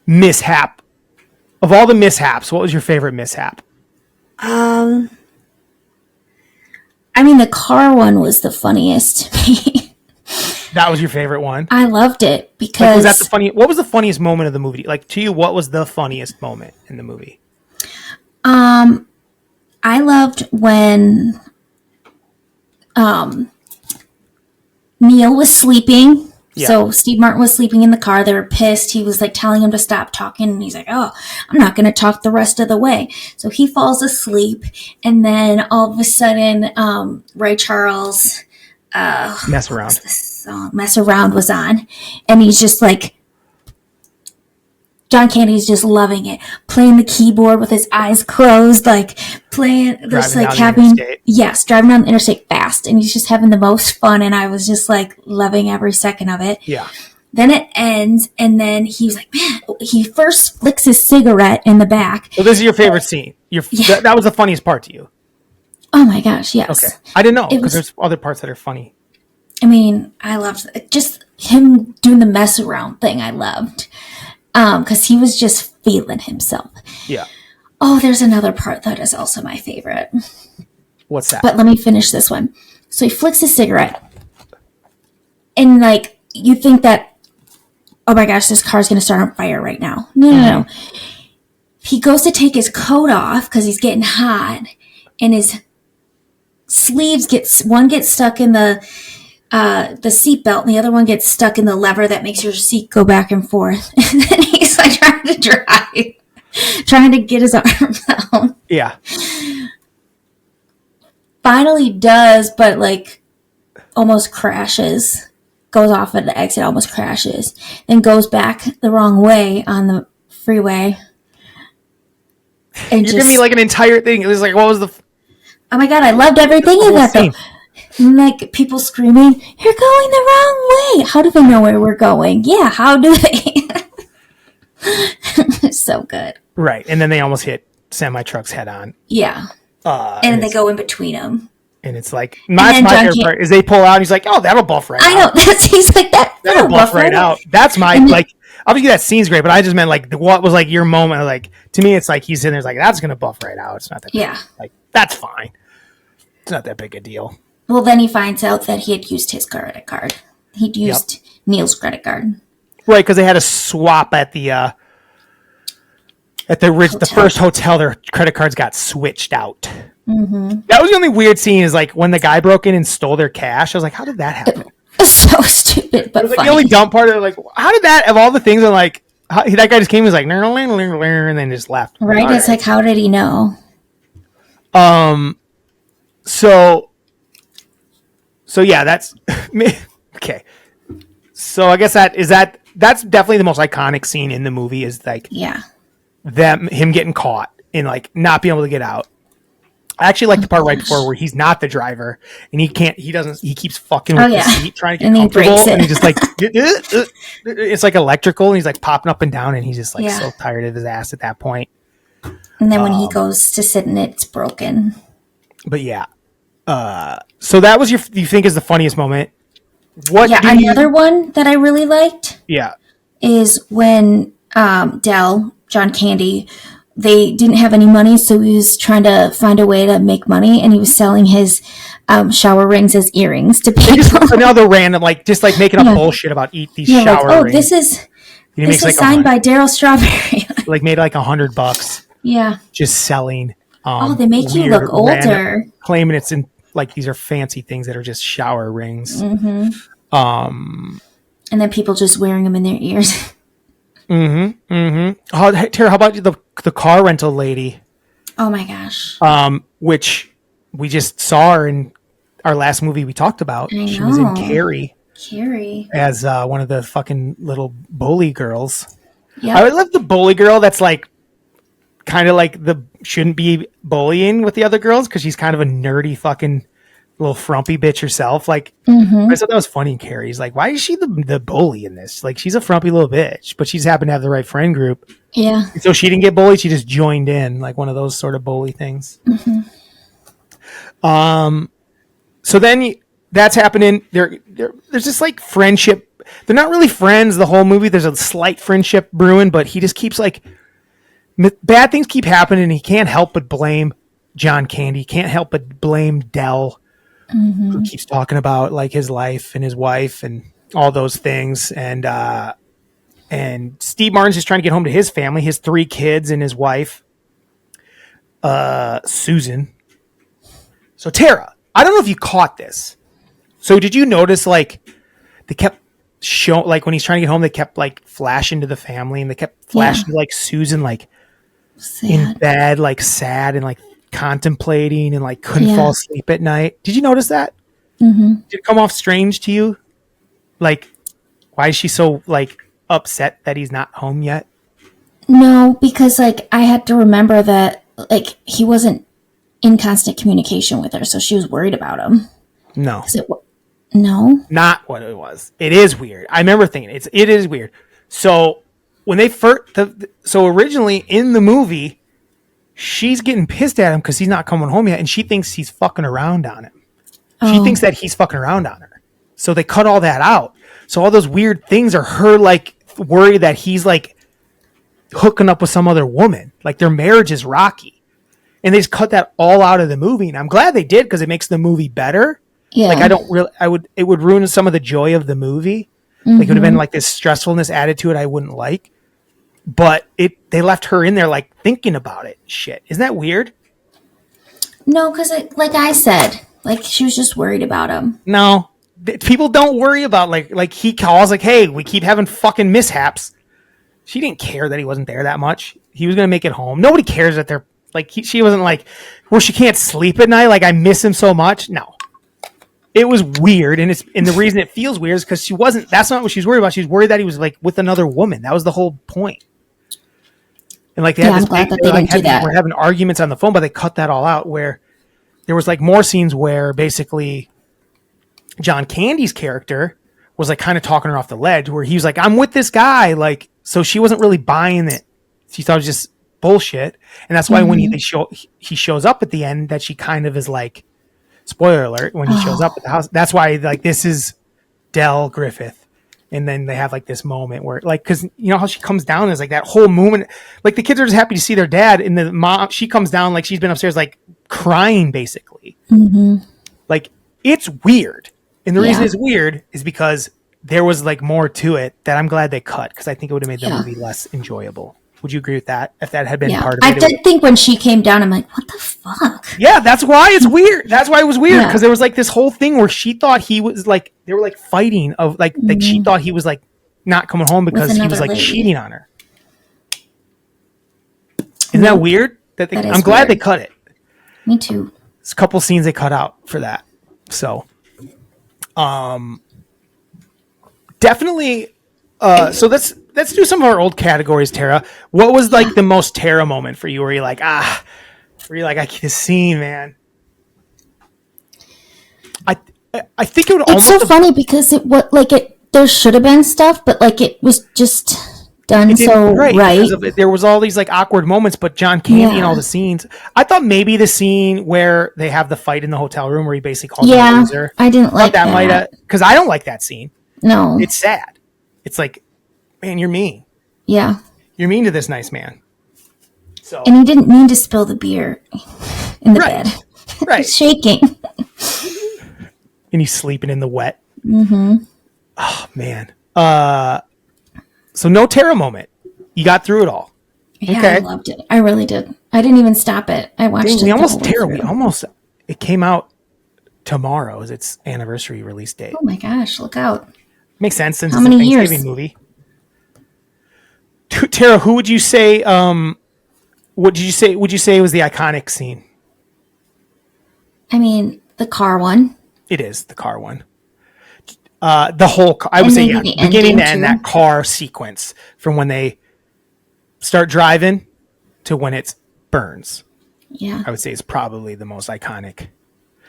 mishap of all the mishaps? What was your favorite mishap? I mean, the car one was the funniest to me. That was your favorite one. I loved it because Like, was that the funny? What was the funniest moment of the movie? Like, to you, what was the funniest moment in the movie? I loved when Neil was sleeping. Yeah. So Steve Martin was sleeping in the car. They were pissed. He was like telling him to stop talking. And he's like, oh, I'm not going to talk the rest of the way. So he falls asleep. And then all of a sudden, Ray Charles, Mess around. song Mess Around was on. And he's just like, John Candy's just loving it, playing the keyboard with his eyes closed, like playing, just like having, driving down the interstate fast, and he's just having the most fun. And I was just like loving every second of it. Yeah. Then it ends, and then he's like, man, he first flicks his cigarette in the back. So this is your favorite scene. That was the funniest part to you. Oh my gosh, yes. Okay, I didn't know because there's other parts that are funny. I mean, I loved just him doing the mess around thing. I loved. Because he was just feeling himself. Yeah. Oh, there's another part that is also my favorite. What's that? But let me finish this one. So he flicks his cigarette. And, like, you think that, oh my gosh, this car's going to start on fire right now. No. He goes to take his coat off because he's getting hot. And his sleeves one gets stuck in the seatbelt, and the other one gets stuck in the lever that makes your seat go back and forth. And then he's like trying to get his arm down. Yeah. Finally does, but like almost crashes. Goes off at the exit, almost crashes. Then goes back the wrong way on the freeway. And You're giving me like an entire thing. It was like, what was the... Oh my God, I loved everything in that though. And like people screaming, you're going the wrong way. How do they know where we're going? Yeah, how do they? It's so good. Right. And then they almost hit semi-trucks head on. Yeah. And they go in between them. And it's like, my favorite part is they pull out and he's like, oh, that'll buff right out. I know. He's like, that'll buff right out. That's my, like, obviously that scene's great, but I just meant like, what was like your moment? Like, to me, it's like he's sitting there like, that's going to buff right out. It's not that big. Yeah. Like, that's fine. It's not that big a deal. Well, then he finds out that he had used his credit card. He'd used Neil's credit card. Right, because they had a swap at the first hotel. Their credit cards got switched out. Mm-hmm. That was the only weird scene. Is like when the guy broke in and stole their cash. I was like, how did that happen? It was so stupid, but it was like funny. The only dumb part of it, like, how did that of all the things? I'm like, that guy just came. And was like, and then just left. Right? It's like, how did he know? So yeah, that's okay. So I guess that's definitely the most iconic scene in the movie is like him getting caught and like not being able to get out. I actually like the part right before where he's not the driver and he keeps fucking with the seat trying to get comfortable and he just like it's like electrical and he's like popping up and down and he's just like so tired of his ass at that point. And then when he goes to sit in it, it's broken. But yeah. So that was you think is the funniest moment. Another one that I really liked is when John Candy, they didn't have any money, so he was trying to find a way to make money, and he was selling his shower rings as earrings to people. Another random, like, just like making up bullshit about these shower rings. This is signed by Daryl Strawberry. Like made like $100. Yeah. Just selling. They make you look older. Random, claiming it's in like these are fancy things that are just shower rings. Mm-hmm. And then people just wearing them in their ears. Mm-hmm. Mm-hmm. Tara, how about the car rental lady? Oh my gosh. Which we just saw her in our last movie we talked about. She was in Carrie. Carrie. as one of the fucking little bully girls. Yeah. I love the bully girl that's like kind of like the shouldn't be bullying with the other girls because she's kind of a nerdy fucking little frumpy bitch herself. Like I thought that was funny. Carrie's like, why is she the bully in this? Like she's a frumpy little bitch, but she's happened to have the right friend group. Yeah. So she didn't get bullied. She just joined in, like one of those sort of bully things. So then that's happening. There's this like friendship. They're not really friends the whole movie. There's a slight friendship brewing, but he just keeps like bad things keep happening. And he can't help but blame John Candy. He can't help but blame Dell, who keeps talking about like his life and his wife and all those things. And Steve Martin's just trying to get home to his family, his 3 kids and his wife, Susan. So Tara, I don't know if you caught this. So did you notice like they kept showing like when he's trying to get home, they kept like flashing to the family and they kept flashing to like Susan like in bed, like sad and like contemplating and like couldn't fall asleep at night. Did you notice that? Did it come off strange to you? Like, why is she so like upset that he's not home yet? No, because like I had to remember that like he wasn't in constant communication with her, so she was worried about him. No, no, not what it was. It is weird. I remember thinking it is weird. So when they first, so originally in the movie, she's getting pissed at him because he's not coming home yet, and she thinks he's fucking around on him. She thinks that he's fucking around on her. So they cut all that out. So all those weird things are her like worried that he's like hooking up with some other woman. Like their marriage is rocky. And they just cut that all out of the movie. And I'm glad they did because it makes the movie better. yeah, Like it would ruin some of the joy of the movie. Like it would have been like this stressfulness added to it I wouldn't like. But they left her in there like thinking about it. Shit. Isn't that weird? no, because like I said, like she was just worried about him. No. People don't worry about like he calls like, hey, we keep having fucking mishaps. She didn't care that he wasn't there that much. He was going to make it home. Nobody cares that they're like, she wasn't like, well, she can't sleep at night. Like I miss him so much. No, it was weird. And the reason it feels weird is because that's not what she's worried about. She's worried that he was like with another woman. That was the whole point. And like, they had I'm glad that they didn't do that. We're having arguments on the phone, but they cut that all out where there was like more scenes where basically John Candy's character was like kind of talking her off the ledge where he was like, I'm with this guy. Like, so she wasn't really buying it. She thought it was just bullshit. And that's why when he shows up at the end that she kind of is like, spoiler alert, when he shows up at the house, that's why like this is Del Griffith. And then they have like this moment where like, cause you know how she comes down, there's like that whole moment, like the kids are just happy to see their dad and the mom, she comes down, like she's been upstairs, like crying basically. Like it's weird. And the reason it's weird is because there was like more to it that I'm glad they cut because I think it would have made the movie less enjoyable. Would you agree with that? If that had been part of it? I did think when she came down, I'm like, what the fuck? Yeah, that's why it's weird. That's why it was weird because there was like this whole thing where she thought he was like, they were like fighting of like she thought he was like not coming home because he was like cheating on her. Isn't that weird? I'm glad they cut it. Me too. There's a couple scenes they cut out for that. So, definitely. So let's do some of our old categories, Tara. What was like the most Tara moment for you? Where you're like, I can't see, man. I think it would. It's so funny because there should have been stuff, but like it was just done so right. There was all these like awkward moments, but John Candy and all the scenes. I thought maybe the scene where they have the fight in the hotel room where he basically calls her a loser. I didn't like that. Might have because I don't like that scene. No, it's sad. It's like, man, you're mean. Yeah, you're mean to this nice man. So and he didn't mean to spill the beer in the bed. Right, he's shaking. And he's sleeping in the wet. Oh man. So no Tara moment. You got through it all. Yeah, okay. I loved it. I really did. I didn't even stop it. I watched it. It came out tomorrow is its anniversary release date. Oh my gosh, look out. Makes sense since How it's many a Thanksgiving years? movie. Tara, who would you say would you say was the iconic scene? I mean, the car one. It is the car one. The whole, I would And say, maybe yeah, the beginning to ending, end, too. that car sequence from when they start driving to when it burns, Yeah. I would say is probably the most iconic.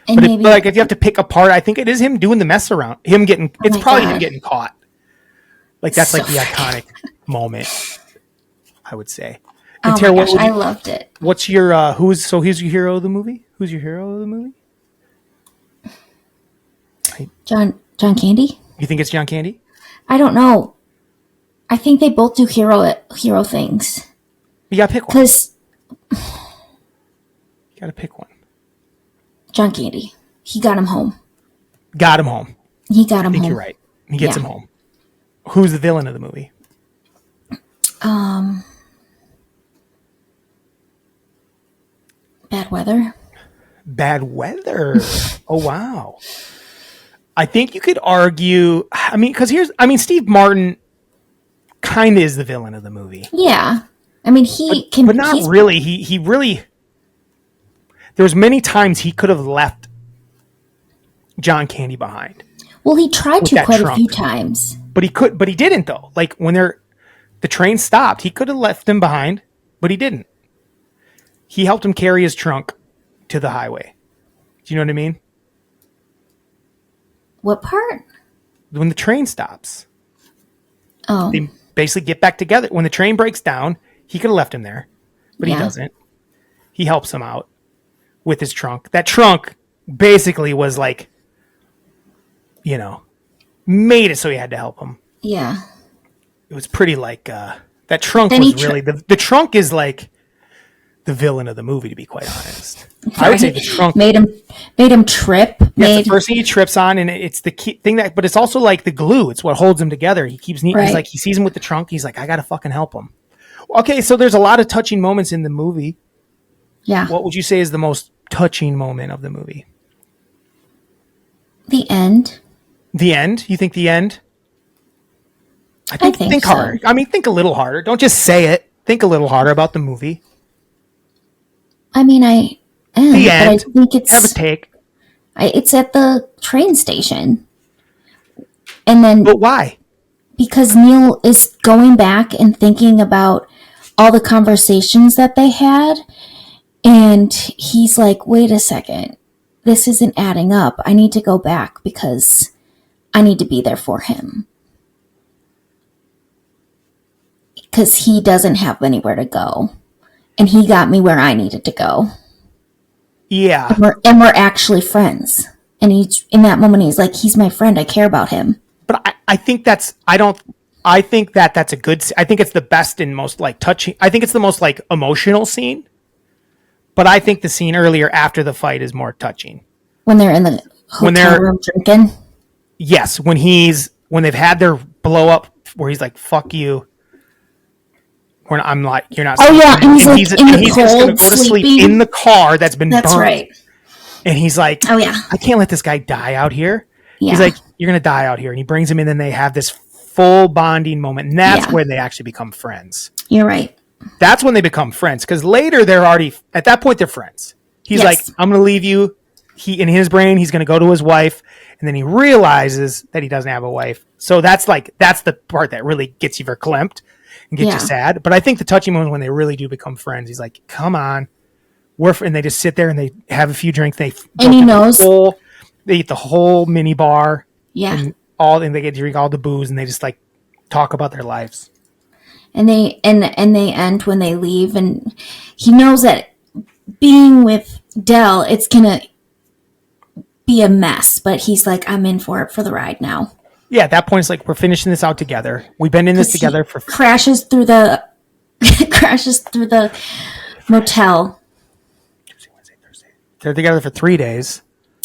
And But maybe, like, if you have to pick apart, I think it is him doing the mess around, it's my probably him God. getting caught. Like, that's So like the iconic moment, I would say. And oh Tara, my what gosh, would I you, loved it. what's your, who's your hero of the movie? Who's your hero of the movie? John Candy? You think it's John Candy? I don't know. I think they both do hero things. You gotta pick one. Because You gotta pick one. John Candy, he got him home. Got him home. He got him I think home. you're right. He gets Yeah. him home. Who's the villain of the movie? Bad weather. Bad Weather. Oh, wow. I think you could argue. I mean, because Steve Martin kind of is the villain of the movie, Yeah. I mean, he can. but not really. He really. There was many times he could have left John Candy behind, Well, he tried with to that quite a trunk. few times. but he didn't though. Like when the train stopped, he could have left him behind, but he didn't. He helped him carry his trunk to the highway. Do you know what I mean? What part? When the train stops, Oh, they basically get back together. When the train breaks down, he could have left him there, but he Yeah. doesn't. He helps him out with his trunk. That trunk basically was like, made it so he had to help him. yeah. It was pretty like that trunk Then was he really the trunk is like the villain of the movie, to be quite honest. I would say the trunk. made him trip. That's Made the first thing he trips on, and it's the key thing but it's also like the glue. It's what holds him together. He keeps He's Right. like, he sees him with the trunk. He's like, I gotta fucking help him. Okay, so there's a lot of touching moments in the movie. yeah. What would you say is the most touching moment of the movie? The end. The end? You think the end? I think so. harder. I mean, think a little harder. Don't just say it. Think a little harder about the movie. I mean, I am, The but I end. think Have a take. it's at the train station, and then But why? because Neil is going back and thinking about all the conversations that they had, and he's like, "Wait a second, this isn't adding up. I need to go back because I need to be there for him." Because he doesn't have anywhere to go. And he got me where I needed to go. Yeah. And we're actually friends. And he's in that moment, he's like, he's my friend. I care about him. But I think that's I think that's a good. I think it's the best and most like touching. I think it's the most like emotional scene. But I think the scene earlier after the fight is more touching. When they're in the hotel room drinking. Yes, when they've had their blow up where he's like, "Fuck you." When I'm like, "You're not." Oh yeah, and he's like in the he's just gonna cold, go to sleep sleeping. in the car that's been That's burnt. right. And he's like, Oh yeah. I can't let this guy die out here. Yeah. He's like, you're going to die out here. And he brings him in and they have this full bonding moment. And that's Yeah. where they actually become friends. You're right. That's when they become friends. Because later they're already, at that point, they're friends. He's Yes. like, I'm going to leave you. In his brain, he's going to go to his wife. And then he realizes that he doesn't have a wife. So that's the part that really gets you verklempt and gets Yeah. you sad. But I think the touching moment is when they really do become friends. He's like, come on. And they just sit there and they have a few drinks. They eat the whole mini bar. Yeah. And they get to drink all the booze and they just like talk about their lives. And they end when they leave, and he knows that being with Dell, it's gonna be a mess, but he's like, I'm in for it for the ride now. Yeah, at that point it's like, we're finishing this out together. We've been in this together for crashes through the motel. Tuesday, Wednesday, Thursday. They're together for 3 days.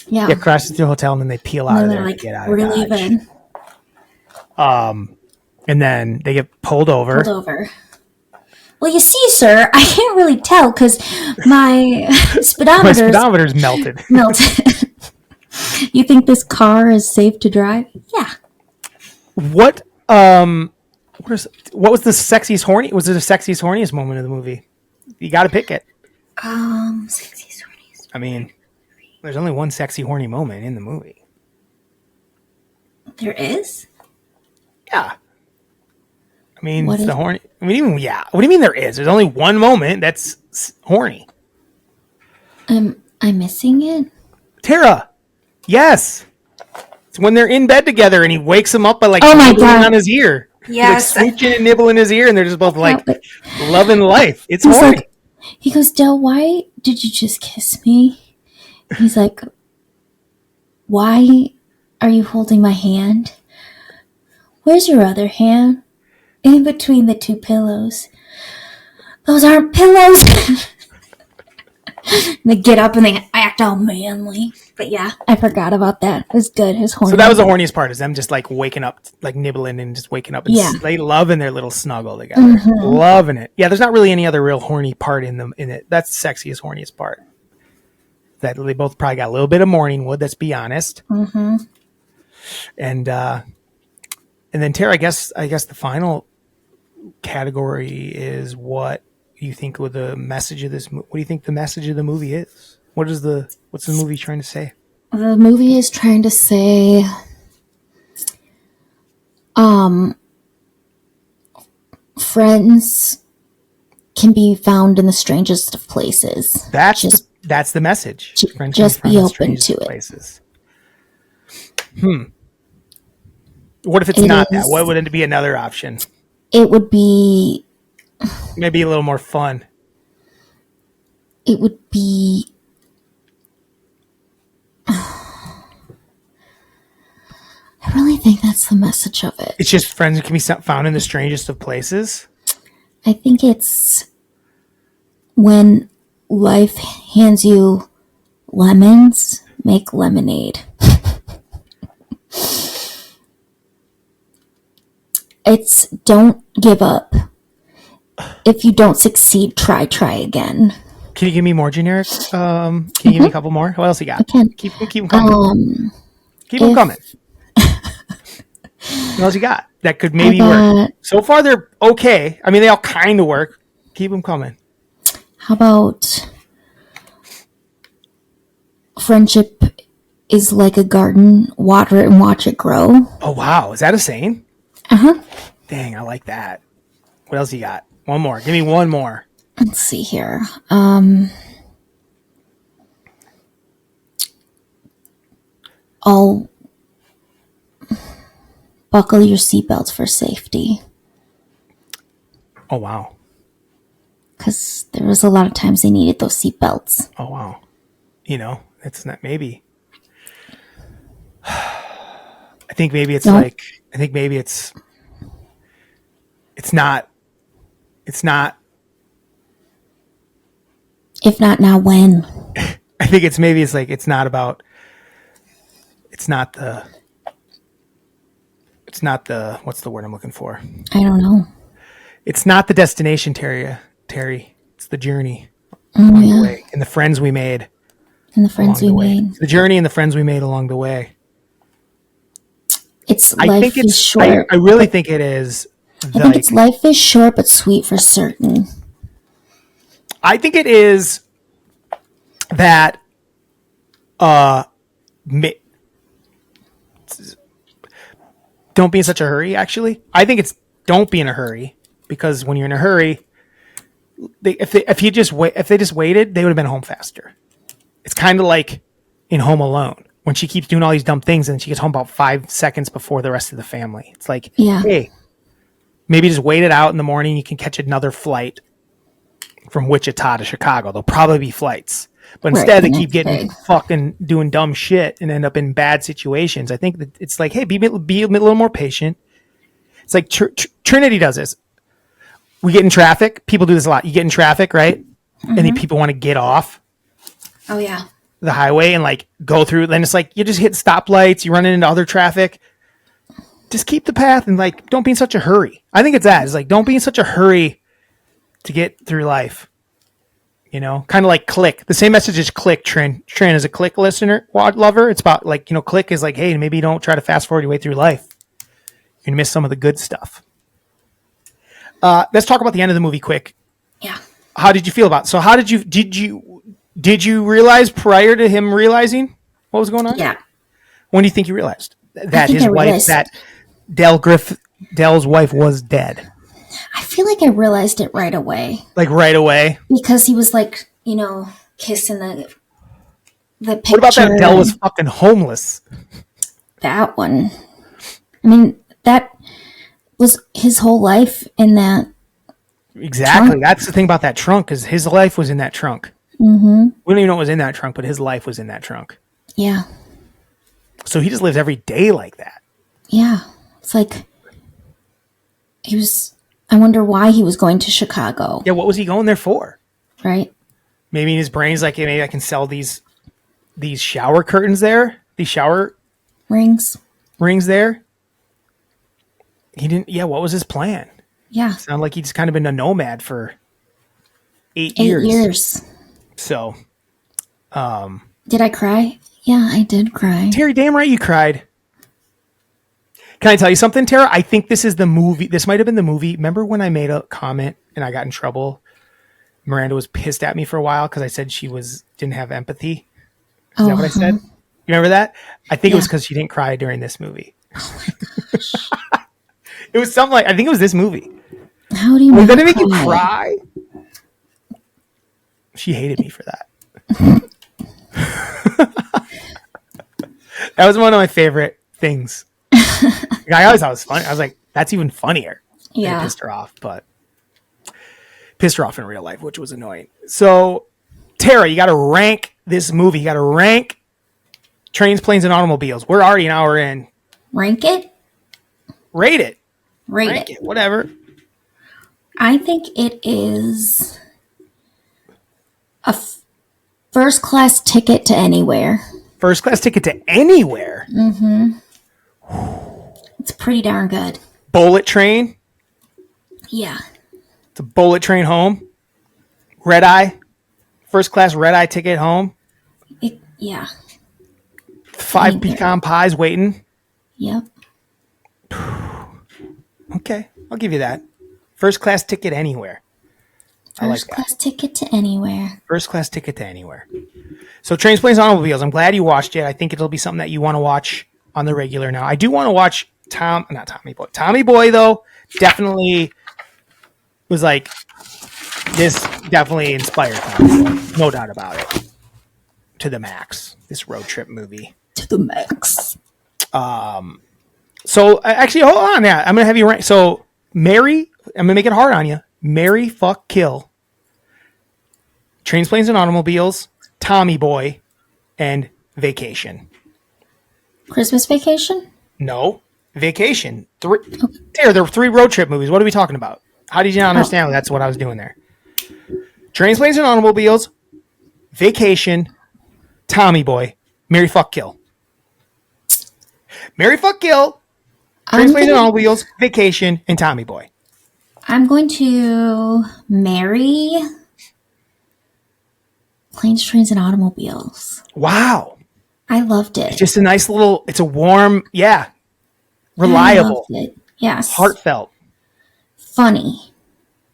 Yeah. Yeah, crashes through the hotel and then they peel out And of they're there like, and get out we're of Dodge. leaving. And then they get pulled over. Pulled over. Well, you see, sir, I can't really tell because my My speedometer's speedometer's melted. melted. You think this car is safe to drive? Yeah. What was the sexiest horny? Was it the sexiest horniest moment of the movie? You got to pick it. Sexy sorties. I mean, there's only one sexy horny moment in the movie. There is? Yeah. I mean, What it's is- the horny. I mean, even yeah. What do you mean there is? There's only one moment that's horny. Am I missing it? Tara, yes. It's when they're in bed together and he wakes him up by like Oh my nibbling God. on his ear. Yes. Like smooching and nibbling his ear, and they're just both like but- loving life. It's He's horny. like, he goes, Del, why did you just kiss me? He's like, why are you holding my hand? Where's your other hand? In between the two pillows. Those aren't pillows. They get up and they act all manly. But yeah, I forgot about that. It was good. It was horny. So that was the horniest part, is them just like waking up, like nibbling and just waking up. And Yeah. they loving their little snuggle together. Loving it. Yeah, there's not really any other real horny part in it. That's the sexiest, horniest part. That they both probably got a little bit of morning wood, let's be honest. Mm-hmm. And then Tara, I guess the final category is what you think with the message of this. What do you think the message of the movie is? What's the movie trying to say? The movie is trying to say, friends can be found in the strangest of places. That's the message. Friends just can be found in open strangest to of it. places. What if it's not that? What would it be another option? It would be. Maybe a little more fun. It would be. I really think that's the message of it. It's just friends can be found in the strangest of places. I think it's when life hands you lemons, make lemonade. It's don't give up. If you don't succeed, try again. Can you give me more generic? Can you give me a couple more? What else you got? I can. Keep them coming. Keep them coming. What else you got? That could maybe work. So far, they're okay. I mean, they all kind of work. Keep them coming. How about friendship is like a garden, water it and watch it grow? Oh, wow. Is that a saying? Uh-huh. Dang, I like that. What else you got? One more. Give me one more. Let's see here. I'll buckle your seatbelts for safety. Oh, wow. Because there was a lot of times they needed those seatbelts. Oh, wow. You know, it's not maybe. I think maybe it's No. it's not. If not now, when? I think it's not about. It's not the what's the word I'm looking for? I don't know. It's not the destination, Terry. It's the journey Oh, along yeah. the way and the friends we made And the friends we along the way. made. It's the journey and the friends we made along the way. It's I life think is it's short. I really think it is. I think it's life is short but sweet for certain. I think it is that don't be in such a hurry, actually. I think it's don't be in a hurry, because when you're in a hurry, if they just waited, they would have been home faster. It's kind of like in Home Alone when she keeps doing all these dumb things and she gets home about 5 seconds before the rest of the family. It's like, Yeah. hey, maybe just wait it out in the morning. You can catch another flight from Wichita to Chicago. There'll probably be flights. But Right, instead, the they keep next getting day. fucking doing dumb shit and end up in bad situations. I think that it's like, hey, be a little more patient. It's like Trinity does this. We get in traffic. People do this a lot. You get in traffic, right? And then people want to get off Oh, yeah. the highway and like go through. Then it's like you just hit stoplights. You run into other traffic. Just keep the path and like don't be in such a hurry. I think it's that. It's like don't be in such a hurry to get through life. You know, kind of like Click. The same message as Click. Trin is a Click lover. It's about like, you know, Click is like, hey, maybe don't try to fast forward your way through life. You're gonna miss some of the good stuff. Let's talk about the end of the movie quick. Yeah. How did you feel about it? So how did you realize prior to him realizing what was going on? Yeah. When do you think you realized? that think his I wife, realized. that Dell's wife was dead. I feel like I realized it right away Like right away. because he was like, kissing the picture. What about that Dell was and fucking homeless? that one? I mean, that was his whole life in that. Exactly. Trunk. That's the thing about that trunk, because his life was in that trunk. Mm-hmm. We don't even know what was in that trunk, but his life was in that trunk. Yeah. So he just lives every day like that. Yeah. It's like he was. I wonder why he was going to Chicago. Yeah, what was he going there for? Right. Maybe in his brain's like, hey, maybe I can sell these shower curtains there, these shower Rings. rings there. He didn't. Yeah, what was his plan? Yeah. Sounded like he's kind of been a nomad for 8 8 years. years. So, Did I cry? Yeah, I did cry. Terry, damn right you cried. Can I tell you something, Tara? I think this is the movie. This might have been the movie. Remember when I made a comment and I got in trouble? Miranda was pissed at me for a while because I said she didn't have empathy. Is that what I said? You remember that? I think it was because she didn't cry during this movie. Oh my gosh. It was something like, I think it was this movie. How do you Was not that to make you cry? cry? She hated me for that. That was one of my favorite things. I always thought it was funny. I was like, that's even funnier. Yeah. It pissed her off, but pissed her off in real life, which was annoying. So, Tara, you got to rank this movie. You got to rank Trains, Planes, and Automobiles. We're already an hour in. Rank it? Rate it. Rate Rank it. it. Whatever. I think it is a first class ticket to anywhere. First class ticket to anywhere. It's pretty darn good. Bullet train. Yeah. It's a bullet train home. Red eye. First class red eye ticket home. Yeah. 5 Anywhere. pecan pies waiting. Yep. Okay. I'll give you that. First class ticket anywhere. I like First that. class ticket to anywhere. First class ticket to anywhere. So Trains, Planes, and Automobiles. I'm glad you watched it. I think it'll be something that you want to watch on the regular now. I do want to watch Tommy Boy, though, definitely was like, this definitely inspired Tommy Boy. No doubt about it. To the max. This road trip movie. To the max. So actually, hold on. Yeah, I'm going to have you rank. So I'm going to make it hard on you. Marry, fuck, kill. Trains, Planes, and Automobiles, Tommy Boy, and Vacation. Christmas Vacation? No. Vacation. There are 3 road trip movies. What are we talking about? How did you not understand that's what I was doing there? Trains, Planes, and Automobiles, Vacation, Tommy Boy, Marry, fuck, kill. Marry, fuck, kill, Trains, Planes, and Automobiles, Vacation, and Tommy Boy. I'm going to marry Planes, Trains, and Automobiles. Wow. I loved it. Just a nice little, it's a warm, reliable, I loved it. Yes. heartfelt. Funny.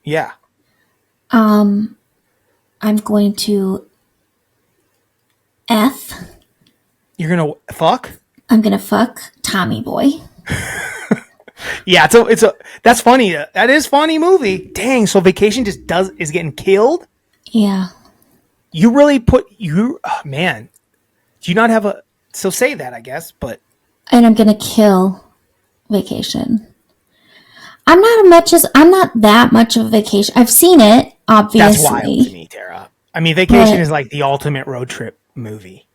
Yeah. I'm going to You're going to fuck? I'm going to fuck Tommy Boy. Yeah, that's funny. That is funny movie. Dang, so Vacation just is getting killed? Yeah. You really man. Do you not have so say that, I guess, but And I'm going to kill Vacation. I'm not that much of a Vacation. I've seen it, obviously. that's wild to me, Tara. I mean, Vacation is like the ultimate road trip movie.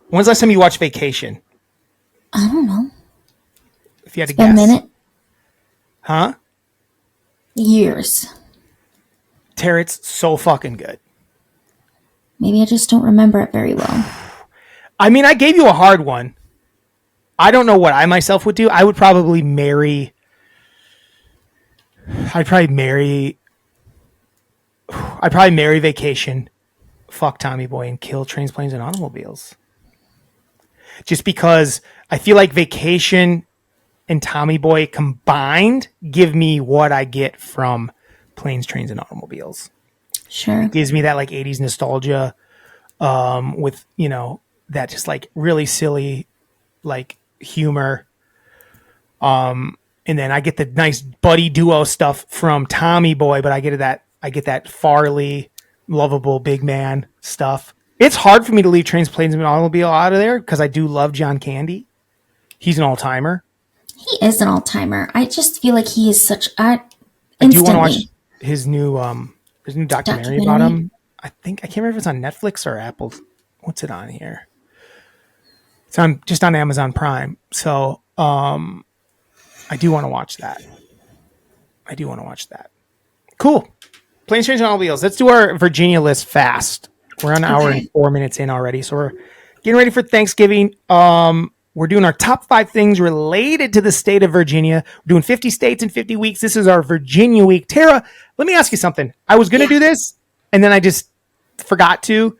When's the last time you watched Vacation? I don't know. If you had to A guess. minute. Huh? Years. Tara, it's so fucking good. Maybe I just don't remember it very well. I mean, I gave you a hard one. I don't know what I myself would do. I would probably marry. I'd probably marry Vacation, fuck Tommy Boy, and kill Trains, Planes, and Automobiles. Just because I feel like Vacation and Tommy Boy combined give me what I get from Planes, Trains, and Automobiles. Sure. It gives me that like 80s nostalgia with, that just like really silly, like humor. And then I get the nice buddy duo stuff from Tommy Boy, but I get that Farley, lovable big man stuff. It's hard for me to leave Trains, Planes, and Automobile out of there because I do love John Candy. He's an all-timer. He is an all-timer. I just feel like he is such a... I do want to watch his new documentary about him. I can't remember if it's on Netflix or Apple. What's it on here? It's just on Amazon Prime. So I do want to watch that. Cool. Planes, Trains, and Automobiles. Let's do our Virginia list fast. We're on an hour and 4 minutes in already, so we're getting ready for Thanksgiving. We're doing our top 5 things related to the state of Virginia. We're doing 50 states in 50 weeks. This is our Virginia week. Tara, let me ask you something. I was going to do this, and then I just forgot to.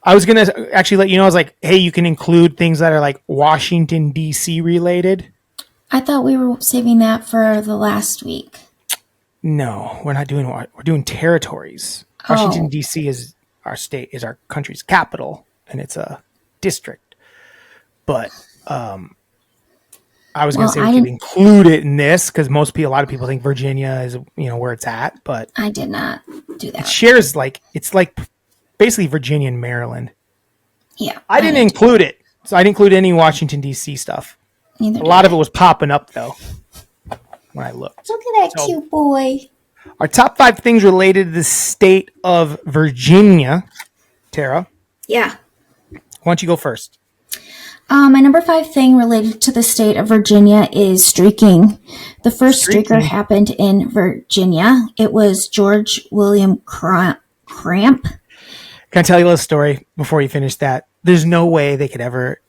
I was going to actually let you know. I was like, hey, you can include things that are like Washington, D.C. related. I thought we were saving that for the last week. No, we're not doing what we're doing. Territories. Washington D.C. is our state, is our country's capital, and it's a district. But I was going to say we could include it in this because a lot of people think Virginia is where it's at, but I did not do that. It shares it's like basically Virginia and Maryland. Yeah, I didn't include it, so I didn't include any Washington D.C. stuff. A lot of it was popping up though when I looked. Look at that cute boy. Our top 5 things related to the state of Virginia. Tara. Yeah. Why don't you go first? My number 5 thing related to the state of Virginia is streaking. The first streaker happened in Virginia. It was George William Cramp. Can I tell you a little story before you finish that? There's no way they could ever...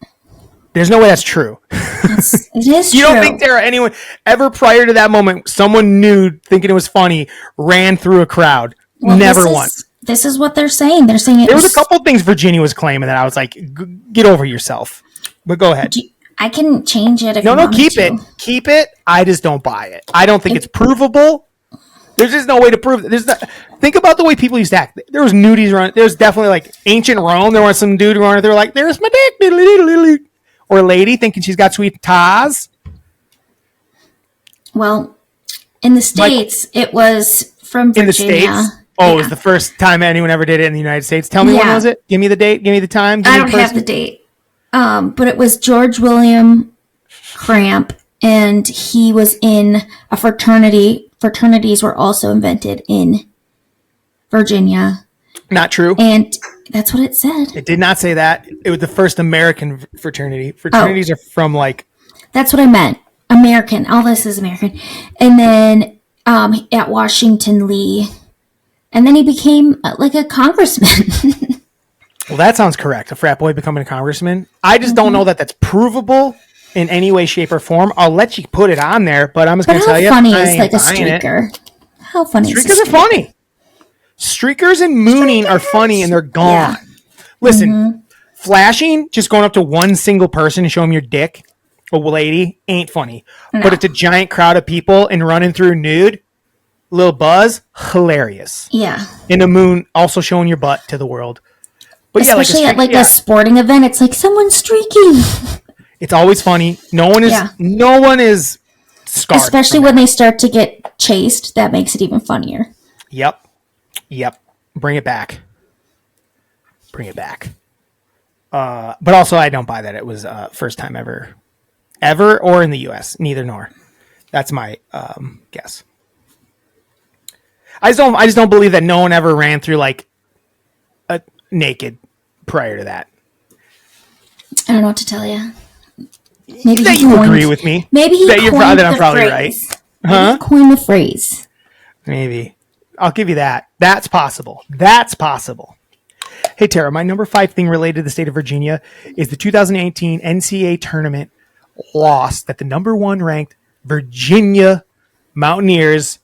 There's no way that's true. It is You true. don't think anyone ever prior to that moment, someone new thinking it was funny, ran through a crowd? Well, Never once. This is what they're saying. They're saying there was a couple things Virginia was claiming that I was like, get over yourself. But go ahead. I can change it if No, you want keep me it. to. Keep it. I just don't buy it. I don't think it's provable. There's just no way to prove it. Think about the way people used to act. There was nudies around. There was definitely like ancient Rome. There was some dude around. They were like, "There's my dick," or a lady thinking she's got sweet ties. Well, in the States, it was from Virginia. In the States? Oh, it was the first time anyone ever did it in the United States. Tell me when was it? Give me the date. Give me the time. I don't have the date. But it was George William Cramp, and he was in a fraternity. Fraternities were also invented in Virginia. Not true. And that's what it said. It did not say that. It was the first American fraternity. Fraternities are from like... That's what I meant. American. All this is American. And then at Washington Lee. And then he became like a congressman. Well, that sounds correct. A frat boy becoming a congressman. I just don't know that that's provable in any way, shape, or form. I'll let you put it on there, but I'm just going to tell you. How funny is like a streaker? How funny is a streaker? Streakers are funny. Streakers and mooning are funny and they're gone. Yeah. Listen, flashing, just going up to one single person and showing them your dick, a lady, ain't funny. No. But it's a giant crowd of people and running through nude, little buzz, hilarious. Yeah. And a moon also showing your butt to the world. But especially at a sporting event, it's like someone's streaking. It's always funny. No one is scarred. Especially when they start to get chased, that makes it even funnier. Yep. Bring it back. But also, I don't buy that it was first time ever, or in the U.S. Neither nor. That's my guess. I just don't believe that no one ever ran through like naked prior to that. I don't know what to tell you. Maybe that you agree with me. Maybe he coined that I'm the probably phrase. right. Maybe he coined the phrase. Maybe. I'll give you that. That's possible. Hey, Tara, my number 5 thing related to the state of Virginia is the 2018 NCAA tournament loss that the number 1 ranked Virginia Mountaineers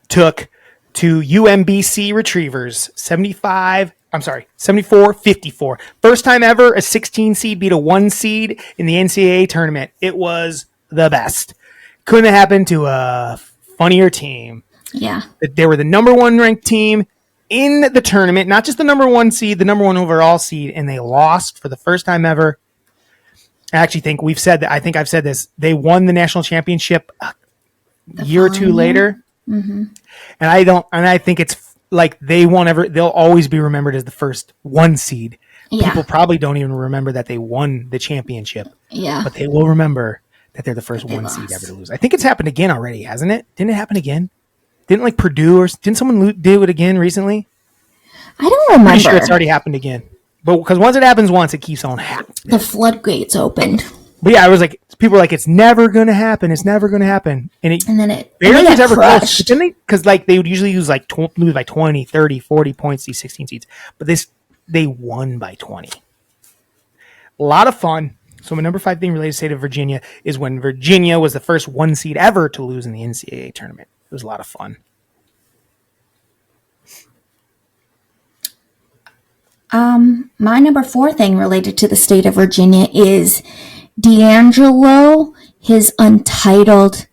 took to UMBC Retrievers 74-54. First time ever a 16 seed beat a 1 seed in the NCAA tournament. It was the best. Couldn't have happened to a funnier team. Yeah. They were the number 1 ranked team in the tournament, not just the number 1 seed, the number 1 overall seed, and they lost for the first time ever. I actually think we've said that. I think I've said this. They won the national championship a year or two later. Mm-hmm. And I think it's like they'll always be remembered as the first 1 seed. Yeah. People probably don't even remember that they won the championship. Yeah. But they will remember that they're the first 1 lost. seed ever to lose. I think it's happened again already, hasn't it? Didn't it happen again? Didn't like Purdue didn't someone do it again recently? I don't remember. Pretty sure it's already happened again. But because once it happens once, it keeps on happening. The floodgates opened. But yeah, I was like, people were like, it's never going to happen. It's never going to happen. And then it barely was ever crushed. close. Because like they would usually use like lose by 20, 30, 40 points, these 16 seeds. But they won by 20. A lot of fun. So my number 5 thing related to the state of Virginia is when Virginia was the first 1 seed ever to lose in the NCAA tournament. It was a lot of fun. My number 4 thing related to the state of Virginia is D'Angelo, his Untitled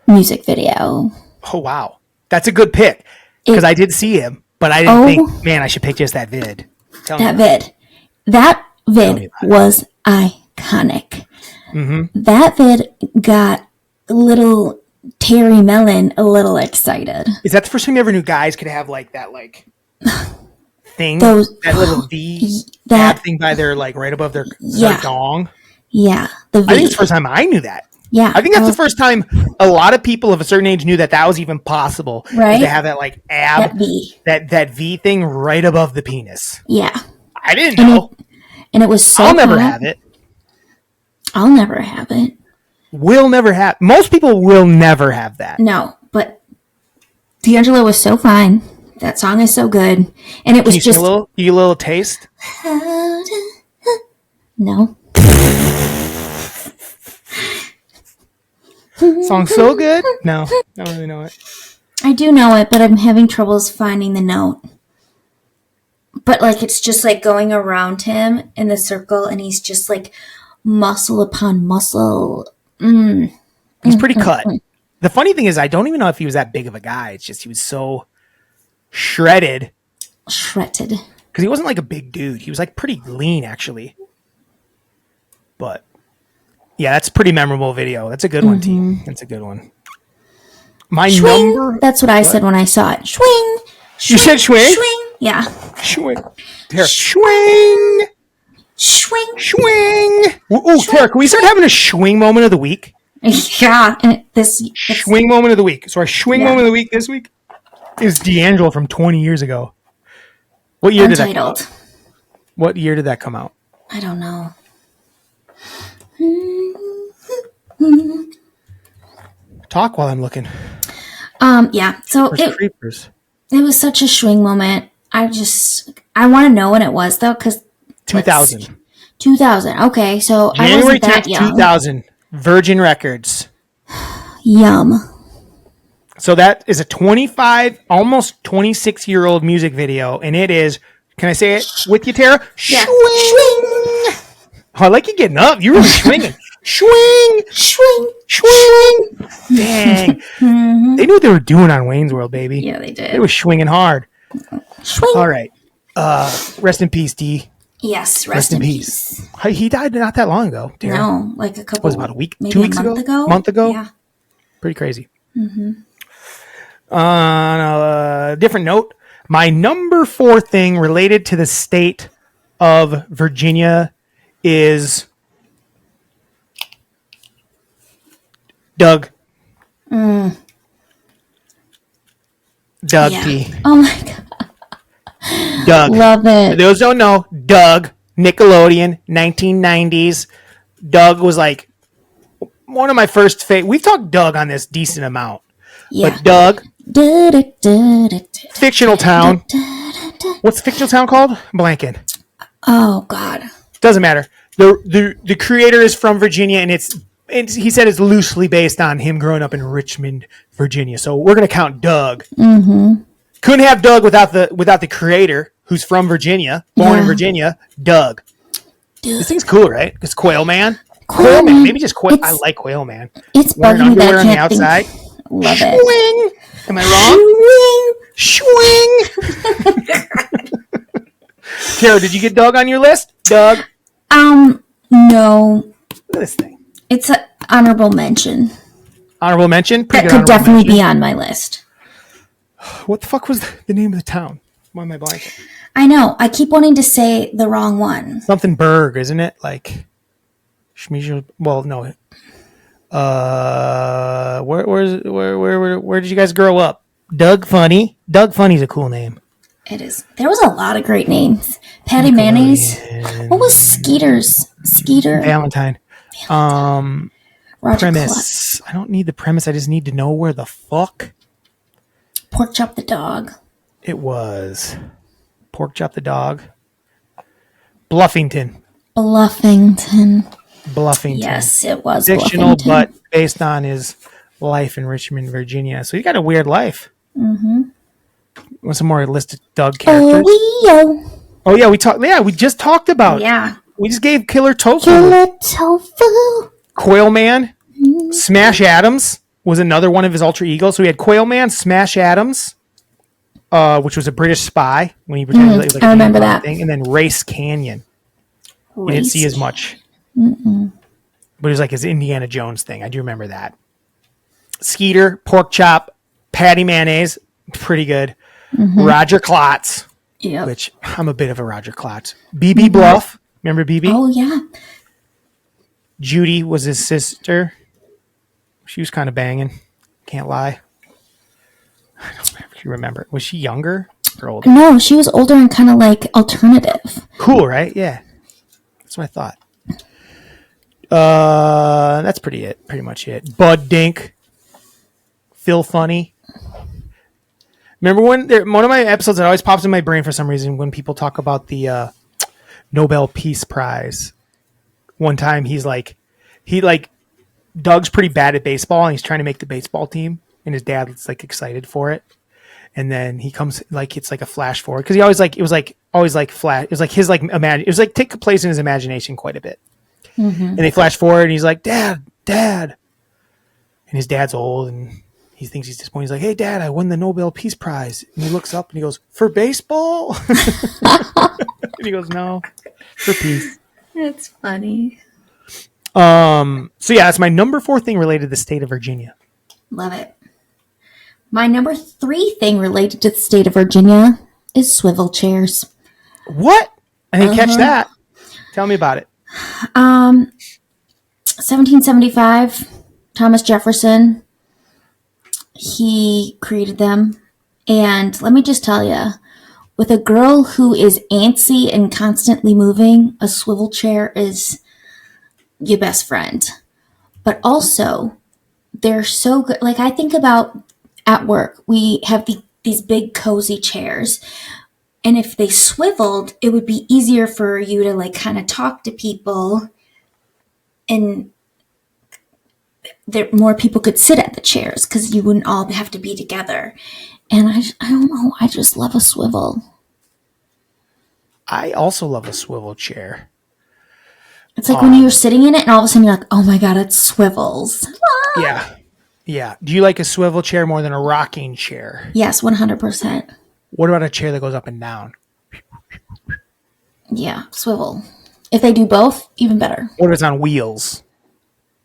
music video. Oh, wow. That's a good pick. Because I did see him, but I didn't think, man, I should pick just that vid. That vid was iconic. Mm-hmm. That vid got little Terry Mellon a little excited. Is that the first time you ever knew guys could have like that thing? That little V thing by their like right above their dong? Yeah. The V. I think it's the first time I knew that. Yeah. I think that's the first time a lot of people of a certain age knew that was even possible. Right. To have that like ab, that V thing right above the penis. Yeah. I didn't know. And it was so I'll never have it. I'll never have it. Will never have. Most people will never have that. No, but D'Angelo was so fine. That song is so good. And it was just a little taste. No. Song so good? No, I don't really know it. I do know it, but I'm having troubles finding the note. But like it's just like going around him in the circle, and he's just like muscle upon muscle. He's pretty cut. The funny thing is, I don't even know if he was that big of a guy. It's just he was so shredded. Because he wasn't like a big dude. He was like pretty lean, actually. But yeah, that's a pretty memorable video. That's a good one, team. That's a good one. My Shwing. number. That's what I said when I saw it. Shwing. You said Shwing? Shwing. Yeah. Shwing. Here. Shwing. Shwing. Shwing. Ooh, Tara, can we start having a Shwing moment of the week? Yeah. And Shwing moment of the week. So our Shwing moment of the week this week is D'Angelo from 20 years ago. What year did that come out? What year did that come out? I don't know. Talk while I'm looking. Yeah. So it was such a Shwing moment. I want to know when it was though, because 2000. 2000. Okay, so January I wasn't that 10th, young. 2000. Virgin Records. Yum. So that is a 25, almost 26-year-old music video, and it is. Can I say it with you, Tara? Yeah. Shwing. Oh, I like you getting up. You're really swinging. Shwing. Shwing. Shwing. Dang. They knew what they were doing on Wayne's World, baby. Yeah, they did. They were swinging hard. Shwing. All right. Rest in peace, D. Yes, rest in peace. He died not that long ago, Tara. No, like a couple. Was it about a week? Maybe 2 weeks a month ago? Month ago? Yeah. Pretty crazy. On a different note, my number 4 thing related to the state of Virginia is Doug. Doug T. Oh my god. Doug. Love it. For those who don't know, Doug, Nickelodeon, 1990s. Doug was like one of my first favorite. We've talked Doug on this decent amount. Yeah. But Doug, fictional town. What's the fictional town called? I'm blanking. Oh god. Doesn't matter. The creator is from Virginia, and he said it's loosely based on him growing up in Richmond, Virginia. So we're gonna count Doug. Mm-hmm. Couldn't have Doug without the creator, who's from Virginia, born in Virginia. Doug. This thing's cool, right? It's Quail Man. Quail Man. Maybe just Quail. I like Quail Man. It's wearing bugging underwear on the that outside. Love Shwing. it. Am I wrong? Shwing. Tara, did you get Doug on your list? Doug. No, Look at this thing. it's an honorable mention. Honorable mention? Pretty That good could definitely mention. be on my list. What the fuck was the name of the town? Why am I blanking? I know. I keep wanting to say the wrong one. Something Berg, isn't it? Like Schmeisel. Well, no. Where did you guys grow up? Doug Funny. Doug Funny's a cool name. It is. There was a lot of great names. Patty Mayonnaise. What was Skeeter's? Skeeter. Valentine. Roger Premise. I don't need the premise. I just need to know where the fuck Pork Chop the dog. it was. Pork Chop the dog. Bluffington. Bluffington. Yes, it was fictional, Bluffington. but based on his life in Richmond, Virginia. So you got a weird life. Mm-hmm. Want some more listed Doug characters? Oh yeah, we talked. Yeah, we just talked about. Yeah. We just gave Killer Tofu. Killer Tofu. Quail Man, Smash Adams was another one of his alter egos. So we had Quail Man, Smash Adams, which was a British spy when he pretended that he was like I remember an that. thing, and then Race Canyon. You didn't see as much, but it was like his Indiana Jones thing. I do remember that. Skeeter, Pork Chop, Patty Mayonnaise, pretty good. Roger Klotz, Yep. which I'm a bit of a Roger Klotz. BB Bluff, remember BB? Oh, yeah. Judy was his sister. She was kind of banging. Can't lie. I don't remember if you remember. Was she younger or older? No, she was older and kind of like alternative. Cool, right? Yeah. That's what I thought. That's pretty much it. Bud Dink. Phil Funny. Remember when one of my episodes that always pops in my brain for some reason when people talk about the Nobel Peace Prize. One time Doug's pretty bad at baseball and he's trying to make the baseball team and his dad's like excited for it. And then he comes like it's like a flash forward because he always like it was like always like flash. It was like his like it was like take place in his imagination quite a bit. And they flash forward and he's like, Dad. And his dad's old and he thinks he's disappointed. He's like, hey, Dad, I won the Nobel Peace Prize. And he looks up and he goes, for baseball? And he goes, no, for peace. That's funny. So yeah, that's my number 4 thing related to the state of Virginia. Love it. My number 3 thing related to the state of Virginia is swivel chairs. What? I didn't catch that. Tell me about it. 1775, Thomas Jefferson, he created them. And let me just tell you, with a girl who is antsy and constantly moving, a swivel chair is your best friend. But also, they're so good. Like I think about at work, we have these big cozy chairs. And if they swiveled, it would be easier for you to like kind of talk to people and more people could sit at the chairs because you wouldn't all have to be together. And I don't know. I just love a swivel. I also love a swivel chair. It's like when you're sitting in it and all of a sudden you're like, oh my God, it swivels. Yeah. Yeah. Do you like a swivel chair more than a rocking chair? Yes, 100%. What about a chair that goes up and down? Yeah, swivel. If they do both, even better. What if it's on wheels?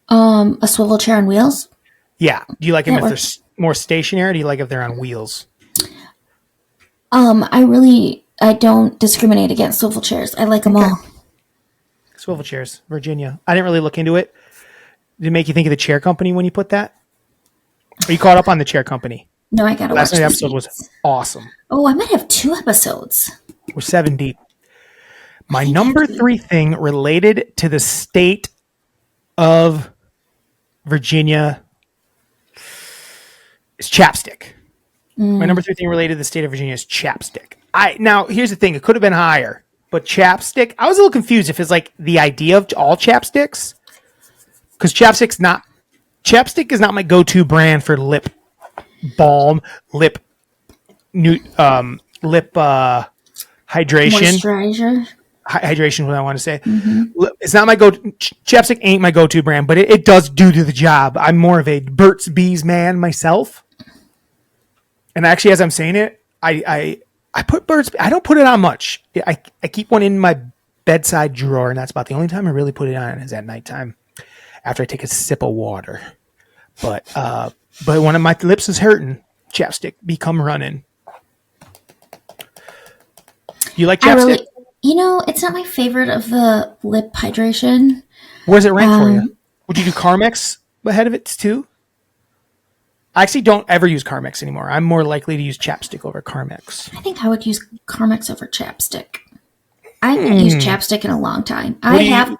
A swivel chair on wheels? Yeah. Do you like them That if works. they're more stationary? Or do you like if they're on wheels? I don't discriminate against swivel chairs. I like them all. Swivel chairs, Virginia. I didn't really look into it. Did it make you think of the chair company when you put that? Are you caught up on the chair company? No, I gotta watch Last night's this. episode was awesome. Oh, I might have 2 episodes. We're 7 deep. My number 3 thing related to the state of Virginia is chapstick. My number 3 thing related to the state of Virginia is chapstick. Now, here's the thing. It could have been higher, but chapstick, I was a little confused if it's like the idea of all chapsticks. Because chapstick is not my go-to brand for lip balm, lip hydration. Moisturizer. Hydration is what I want to say. It's not my chapstick ain't my go-to brand, but it does do the job. I'm more of a Burt's Bees man myself. And actually, as I'm saying it, I put Burt's. I don't put it on much. I keep one in my bedside drawer, and that's about the only time I really put it on is at nighttime after I take a sip of water. But when my lips is hurting, chapstick become running. You like chapstick? It's not my favorite of the lip hydration. Where's it rank for you? Would you do Carmex ahead of it too? I actually don't ever use Carmex anymore. I'm more likely to use chapstick over Carmex. I think I would use Carmex over chapstick. I haven't used chapstick in a long time.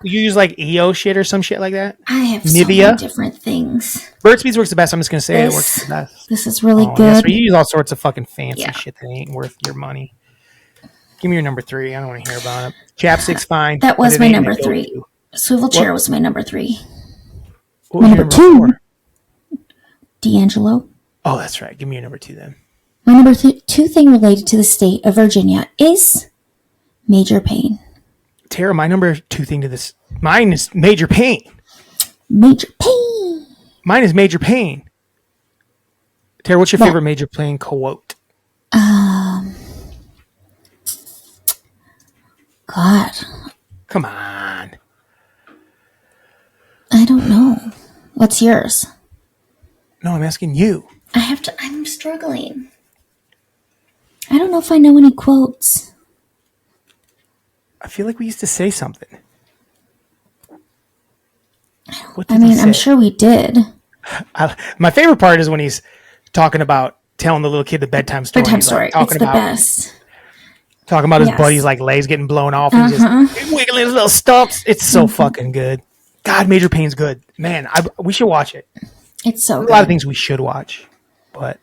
You use like EO shit or some shit like that? I have Nivea? so many different things. Burt's Bees works the best. I'm just going to say it works the best. This is really good. Yeah, so you use all sorts of fucking fancy shit that ain't worth your money. Give me your number 3. I don't want to hear about it. Chapstick's fine. That was my number 3. Swivel chair was my number 3. What my was number your 2. D'Angelo. Oh, that's right. Give me your number 2 then. My number 2 thing related to the state of Virginia is major pain. Tara, my number 2 thing to this. Mine is major pain. Major pain. Mine is major pain. Tara, what's your favorite major pain quote? God. Come on. I don't know. What's yours? No, I'm asking you. I'm struggling. I don't know if I know any quotes. I feel like we used to say something. I'm sure we did. My favorite part is when he's talking about telling the little kid the bedtime story. Bedtime story. Like, it's the best. Talking about his buddy's like legs getting blown off and he's just wiggling his little stumps. It's so fucking good. God, Major Pain's good. Man, we should watch it. It's so good. A lot of things we should watch. But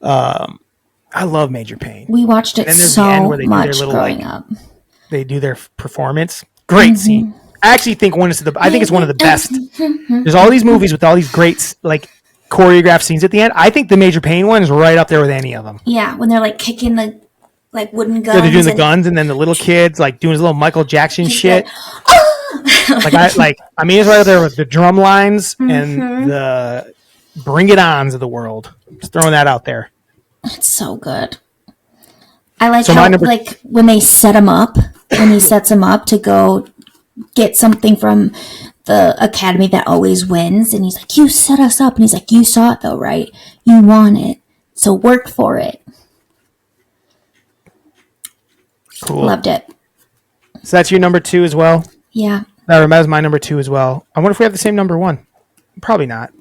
I love Major Pain. We watched it so much growing up. They do their performance. Great scene. I actually think I think it's one of the best. There's all these movies with all these great like choreographed scenes at the end. I think the Major Pain one is right up there with any of them. Yeah, when they're like kicking the like wooden guns. Yeah, they're doing the guns, and then the little kids like doing his little Michael Jackson shit. It's right up there with the drum lines and the Bring It Ons of the world. Just throwing that out there. It's so good. I like how like when they set him up, when he sets him up to go get something from the academy that always wins, and he's like, "You set us up," and he's like, "You saw it though, right? You want it, so work for it." Cool. Loved it. So that's your number 2 as well? Yeah. That was my number 2 as well. I wonder if we have the same number 1. Probably not.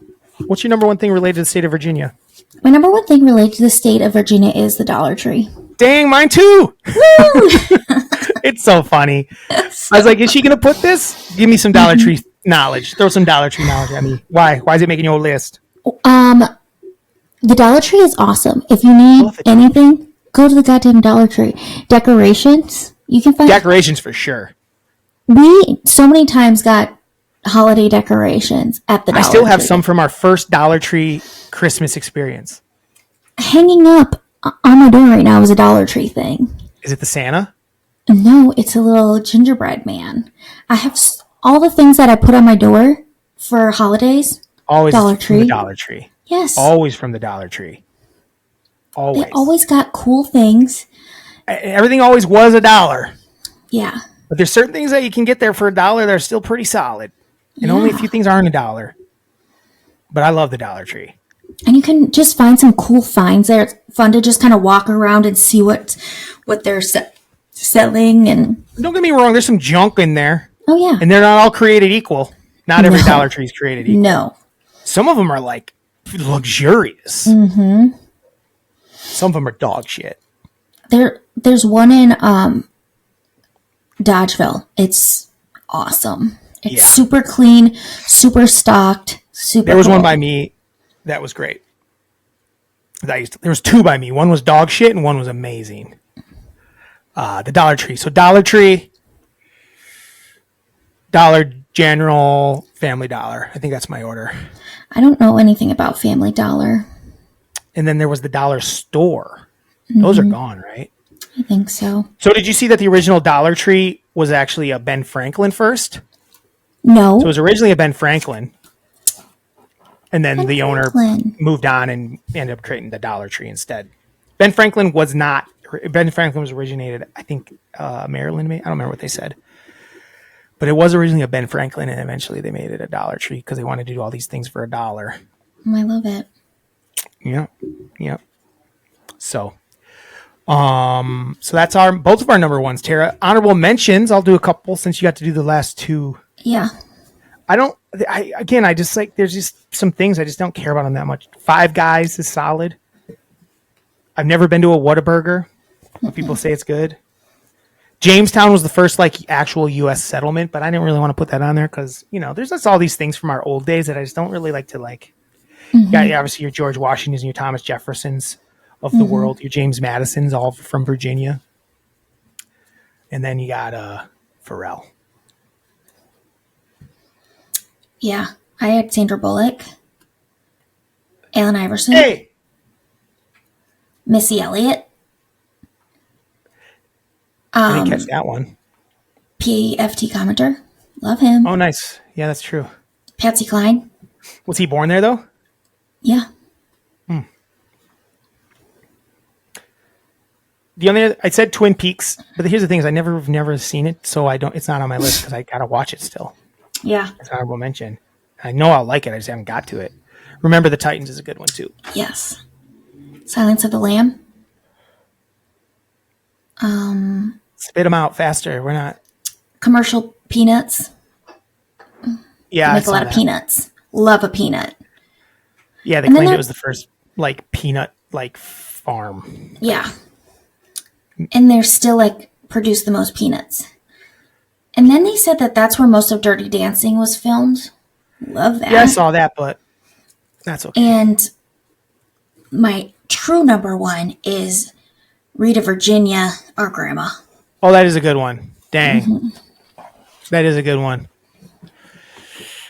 What's your number 1 thing related to the state of Virginia? My number 1 thing related to the state of Virginia is the Dollar Tree. Dang, mine too! It's so funny. I was like, is she going to put this? Give me some Dollar Tree knowledge. Throw some Dollar Tree knowledge at me. Why? Why is it making your list? The Dollar Tree is awesome. If you need anything, go to the goddamn Dollar Tree. Decorations, you can find... Decorations for sure. We so many times got holiday decorations at the Dollar Tree. I still have some from our first Dollar Tree Christmas experience. Hanging up on my door right now is a Dollar Tree thing. Is it the Santa? No, it's a little gingerbread man. I have all the things that I put on my door for holidays. Always Dollar from Tree. the Dollar Tree. Yes. Always from the Dollar Tree. Always. They always got cool things. Everything always was $1. Yeah. But there's certain things that you can get there for $1 that are still pretty solid. And only a few things aren't $1. But I love the Dollar Tree. And you can just find some cool finds there. It's fun to just kind of walk around and see what they're selling. And don't get me wrong, there's some junk in there. Oh, yeah. And they're not all created equal. Not every Dollar Tree is created equal. No. Some of them are like luxurious. Mm-hmm. Some of them are dog shit. There's one in Dodgeville. It's awesome. It's super clean, super stocked, super There was cool. one by me that was great. There was 2 by me. One was dog shit and one was amazing. The Dollar Tree. So Dollar Tree, Dollar General, Family Dollar. I think that's my order. I don't know anything about Family Dollar. And then there was the Dollar Store. Those are gone, right? I think so. So did you see that the original Dollar Tree was actually a Ben Franklin first? No. So it was originally a Ben Franklin. And then the owner Franklin. moved on and ended up creating the Dollar Tree instead. Ben Franklin was not Ben Franklin was originated, I think, Maryland. I don't remember what they said. But it was originally a Ben Franklin, and eventually they made it a Dollar Tree because they wanted to do all these things for $1. I love it. Yeah. So, so that's both of our number ones, Tara. Honorable mentions. I'll do a couple since you got to do the last two. Yeah. I just like, there's just some things I just don't care about them that much. Five Guys is solid. I've never been to a Whataburger. People say it's good. Jamestown was the first like actual U.S. settlement, but I didn't really want to put that on there because, there's just all these things from our old days that I just don't really like to like. Yeah, obviously your George Washingtons and your Thomas Jeffersons of the world, your James Madisons, all from Virginia. And then you got Pharrell. Yeah. I had Sandra Bullock, Allen Iverson, Hey! Missy Elliott. I didn't catch that one. PFT commenter. Love him. Oh, nice. Yeah, that's true. Patsy Cline. Was he born there, though? Yeah. The only I said Twin Peaks, but here's the thing: is I never seen it, so I don't. It's not on my list because I gotta watch it still. Yeah. It's an honorable mention. I know I'll like it. I just haven't got to it. Remember the Titans is a good one too. Yes. Silence of the Lamb. Spit them out faster. We're not. Commercial peanuts. Yeah, Make a lot of peanuts. Love a peanut. Yeah, they claimed it was the first like peanut like farm. Yeah. And they're still like produce the most peanuts. And then they said that that's where most of Dirty Dancing was filmed. Love that. Yeah, I saw that, but that's okay. And my true number one is Rita Virginia, our grandma. Oh, that is a good one. Dang. That is a good one.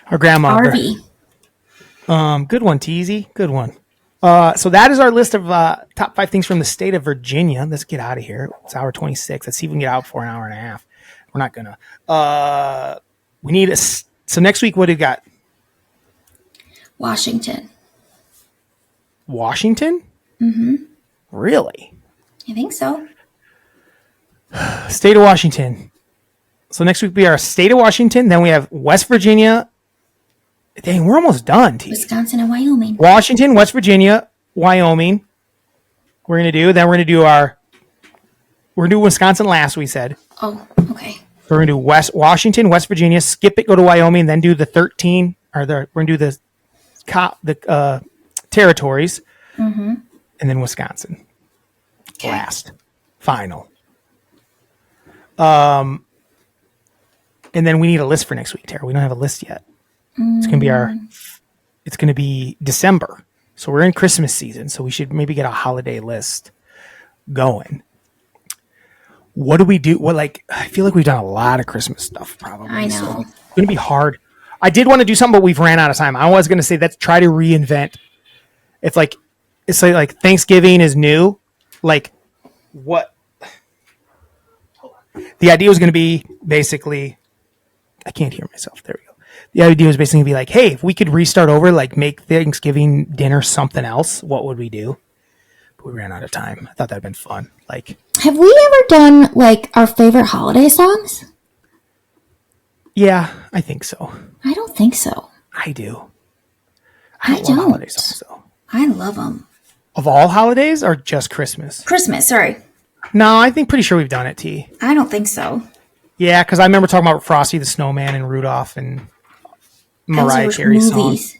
Our grandma. Harvey. Good one, Teasy. Good one. So that is our list of top 5 things from the state of Virginia. Let's get out of here. It's hour 26. Let's see if we can get out for an hour and a half. We're not gonna. We need so next week, what do you got? Washington. Washington? Mm-hmm. Really? I think so. State of Washington. So next week we are state of Washington. Then we have West Virginia. Dang, we're almost done. Wisconsin and Wyoming. Washington, West Virginia, Wyoming. We're gonna do. Then we're gonna do We're gonna do Wisconsin last. We said. Oh, okay. So we're gonna do Washington, West Virginia. Skip it. Go to Wyoming. Then do the 13. We're gonna do the territories, and then Wisconsin. Okay. Last, final. And then we need a list for next week, Tara. We don't have a list yet. It's gonna be December. So we're in Christmas season. So we should maybe get a holiday list going. What do we do? I feel like we've done a lot of Christmas stuff probably. I know. So it's gonna be hard. I did want to do something, but we've ran out of time. I was gonna say let's try to reinvent. It's like Thanksgiving is new. Like what? The idea was going to be basically, I can't hear myself. There we go. The idea was basically be like, hey, if we could restart over, like make Thanksgiving dinner something else, what would we do? But we ran out of time. I thought that'd been fun. Have we ever done like our favorite holiday songs? Yeah, I think so. I don't think so. I do. I love don't. holiday songs though. I love them. Of all holidays or just Christmas? Christmas, sorry. No, I think pretty sure we've done it, T. I don't think so. Yeah, because I remember talking about Frosty the Snowman and Rudolph and Mariah Carey's songs.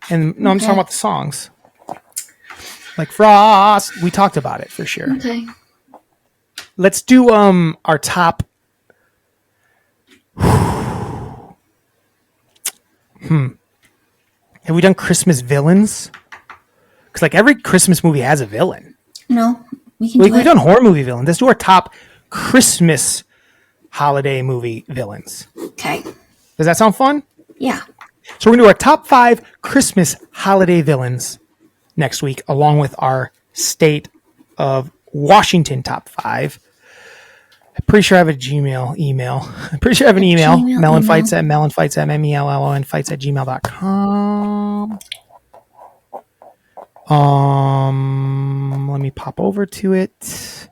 And no, I'm talking about the songs. Like Frost. We talked about it for sure. Okay. Let's do our top. Have we done Christmas villains? Because like every Christmas movie has a villain. No, we can We've done horror movie villains. Let's do our top Christmas holiday movie villains. Okay. Does that sound fun? Yeah. So we're going to do our top 5 Christmas holiday villains next week, along with our state of Washington top 5. I'm pretty sure I have a Gmail email. I'm pretty sure I have an email. MELLONfights at MELLONfights@gmail.com. Let me pop over to it.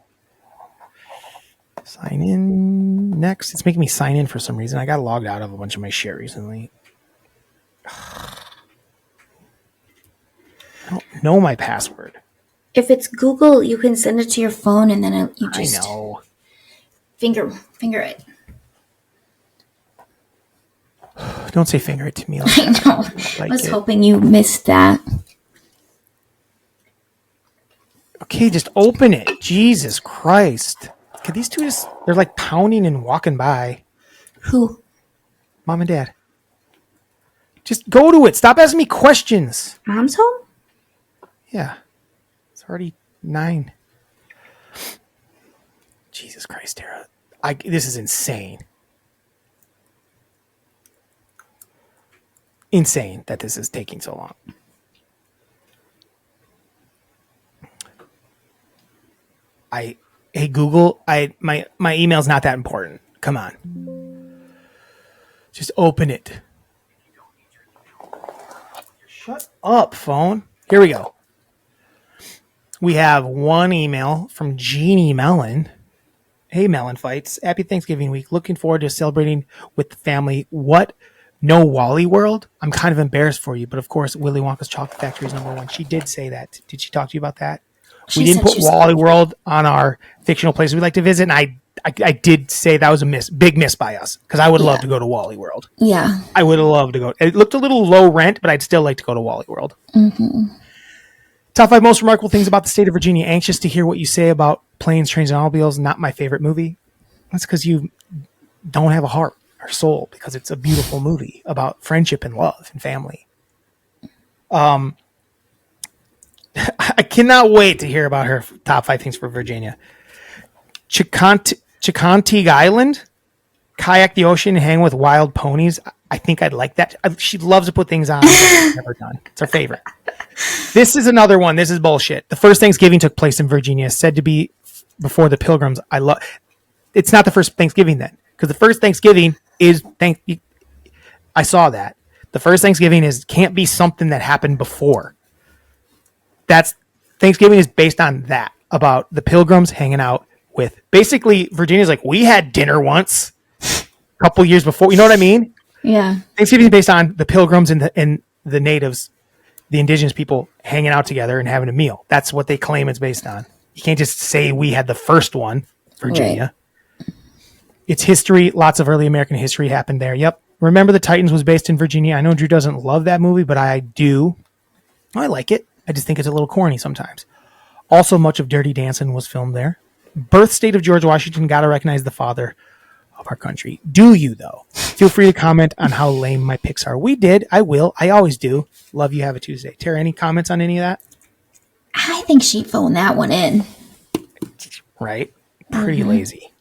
Sign in next. It's making me sign in for some reason. I got logged out of a bunch of my shit recently. I don't know my password. If it's Google, you can send it to your phone and then you just I know. finger it. Don't say finger it to me. Like I know. I was hoping you missed that. Okay, just open it. Jesus Christ. Could these two just, they're like pounding and walking by. Who? Mom and Dad. Just go to it. Stop asking me questions. Mom's home? Yeah. It's already 9. Jesus Christ, Tara. This is insane. Insane that this is taking so long. Hey Google, my email's not that important. Come on. Just open it. Shut up, phone. Here we go. We have one email from Jeannie Mellon. Hey, MELLONfights. Happy Thanksgiving week. Looking forward to celebrating with the family. What? No Wally World? I'm kind of embarrassed for you, but of course, Willy Wonka's Chocolate Factory is number 1. She did say that. Did she talk to you about that? We didn't put Wally World on our fictional places we'd like to visit, and I did say that was a big miss by us, because I would love to go to Wally World. Yeah. I would love to go. It looked a little low rent, but I'd still like to go to Wally World. Mm-hmm. Top 5 most remarkable things about the state of Virginia. Anxious to hear what you say about Planes, Trains, and Automobiles. Not my favorite movie. That's because you don't have a heart or soul, because it's a beautiful movie about friendship and love and family. I cannot wait to hear about her top 5 things for Virginia. Chicanteague Island, kayak the ocean, and hang with wild ponies. I think I'd like that. She loves to put things on she's never done. It's her favorite. This is another one. This is bullshit. The first Thanksgiving took place in Virginia, said to be before the Pilgrims. It's not the first Thanksgiving then, because the first Thanksgiving is I saw that. The first Thanksgiving can't be something that happened before. That's Thanksgiving is based on that, about the Pilgrims hanging out with, basically Virginia's like, we had dinner once a couple years before. You know what I mean? Yeah. Thanksgiving is based on the Pilgrims and the natives, the indigenous people hanging out together and having a meal. That's what they claim it's based on. You can't just say we had the first one, Virginia. Right. It's history. Lots of early American history happened there. Yep. Remember the Titans was based in Virginia. I know Drew doesn't love that movie, but I do. I like it. I just think it's a little corny sometimes. Also, much of Dirty Dancing was filmed there. Birth state of George Washington. Got to recognize the father of our country. Do you, though? Feel free to comment on how lame my picks are. We did. I will. I always do. Love you. Have a Tuesday. Tara, any comments on any of that? I think she'd phone that one in. Right? Pretty lazy.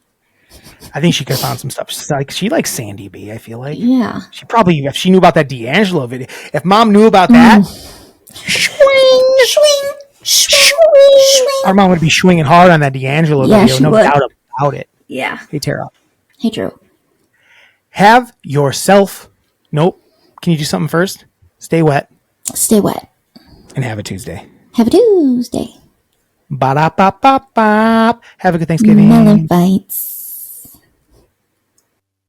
I think she could have found some stuff. She likes Sandy B, I feel like. Yeah. She probably, if she knew about that D'Angelo video, if mom knew about that, Shwing. Our mom would be swinging hard on that D'Angelo video, no doubt about it. Yeah. Hey, Tara. Hey, Drew. Have yourself. Nope. Can you do something first? Stay wet. Stay wet. And have a Tuesday. Have a Tuesday. Ba-da-ba-ba-ba. Have a good Thanksgiving. MELLONfights.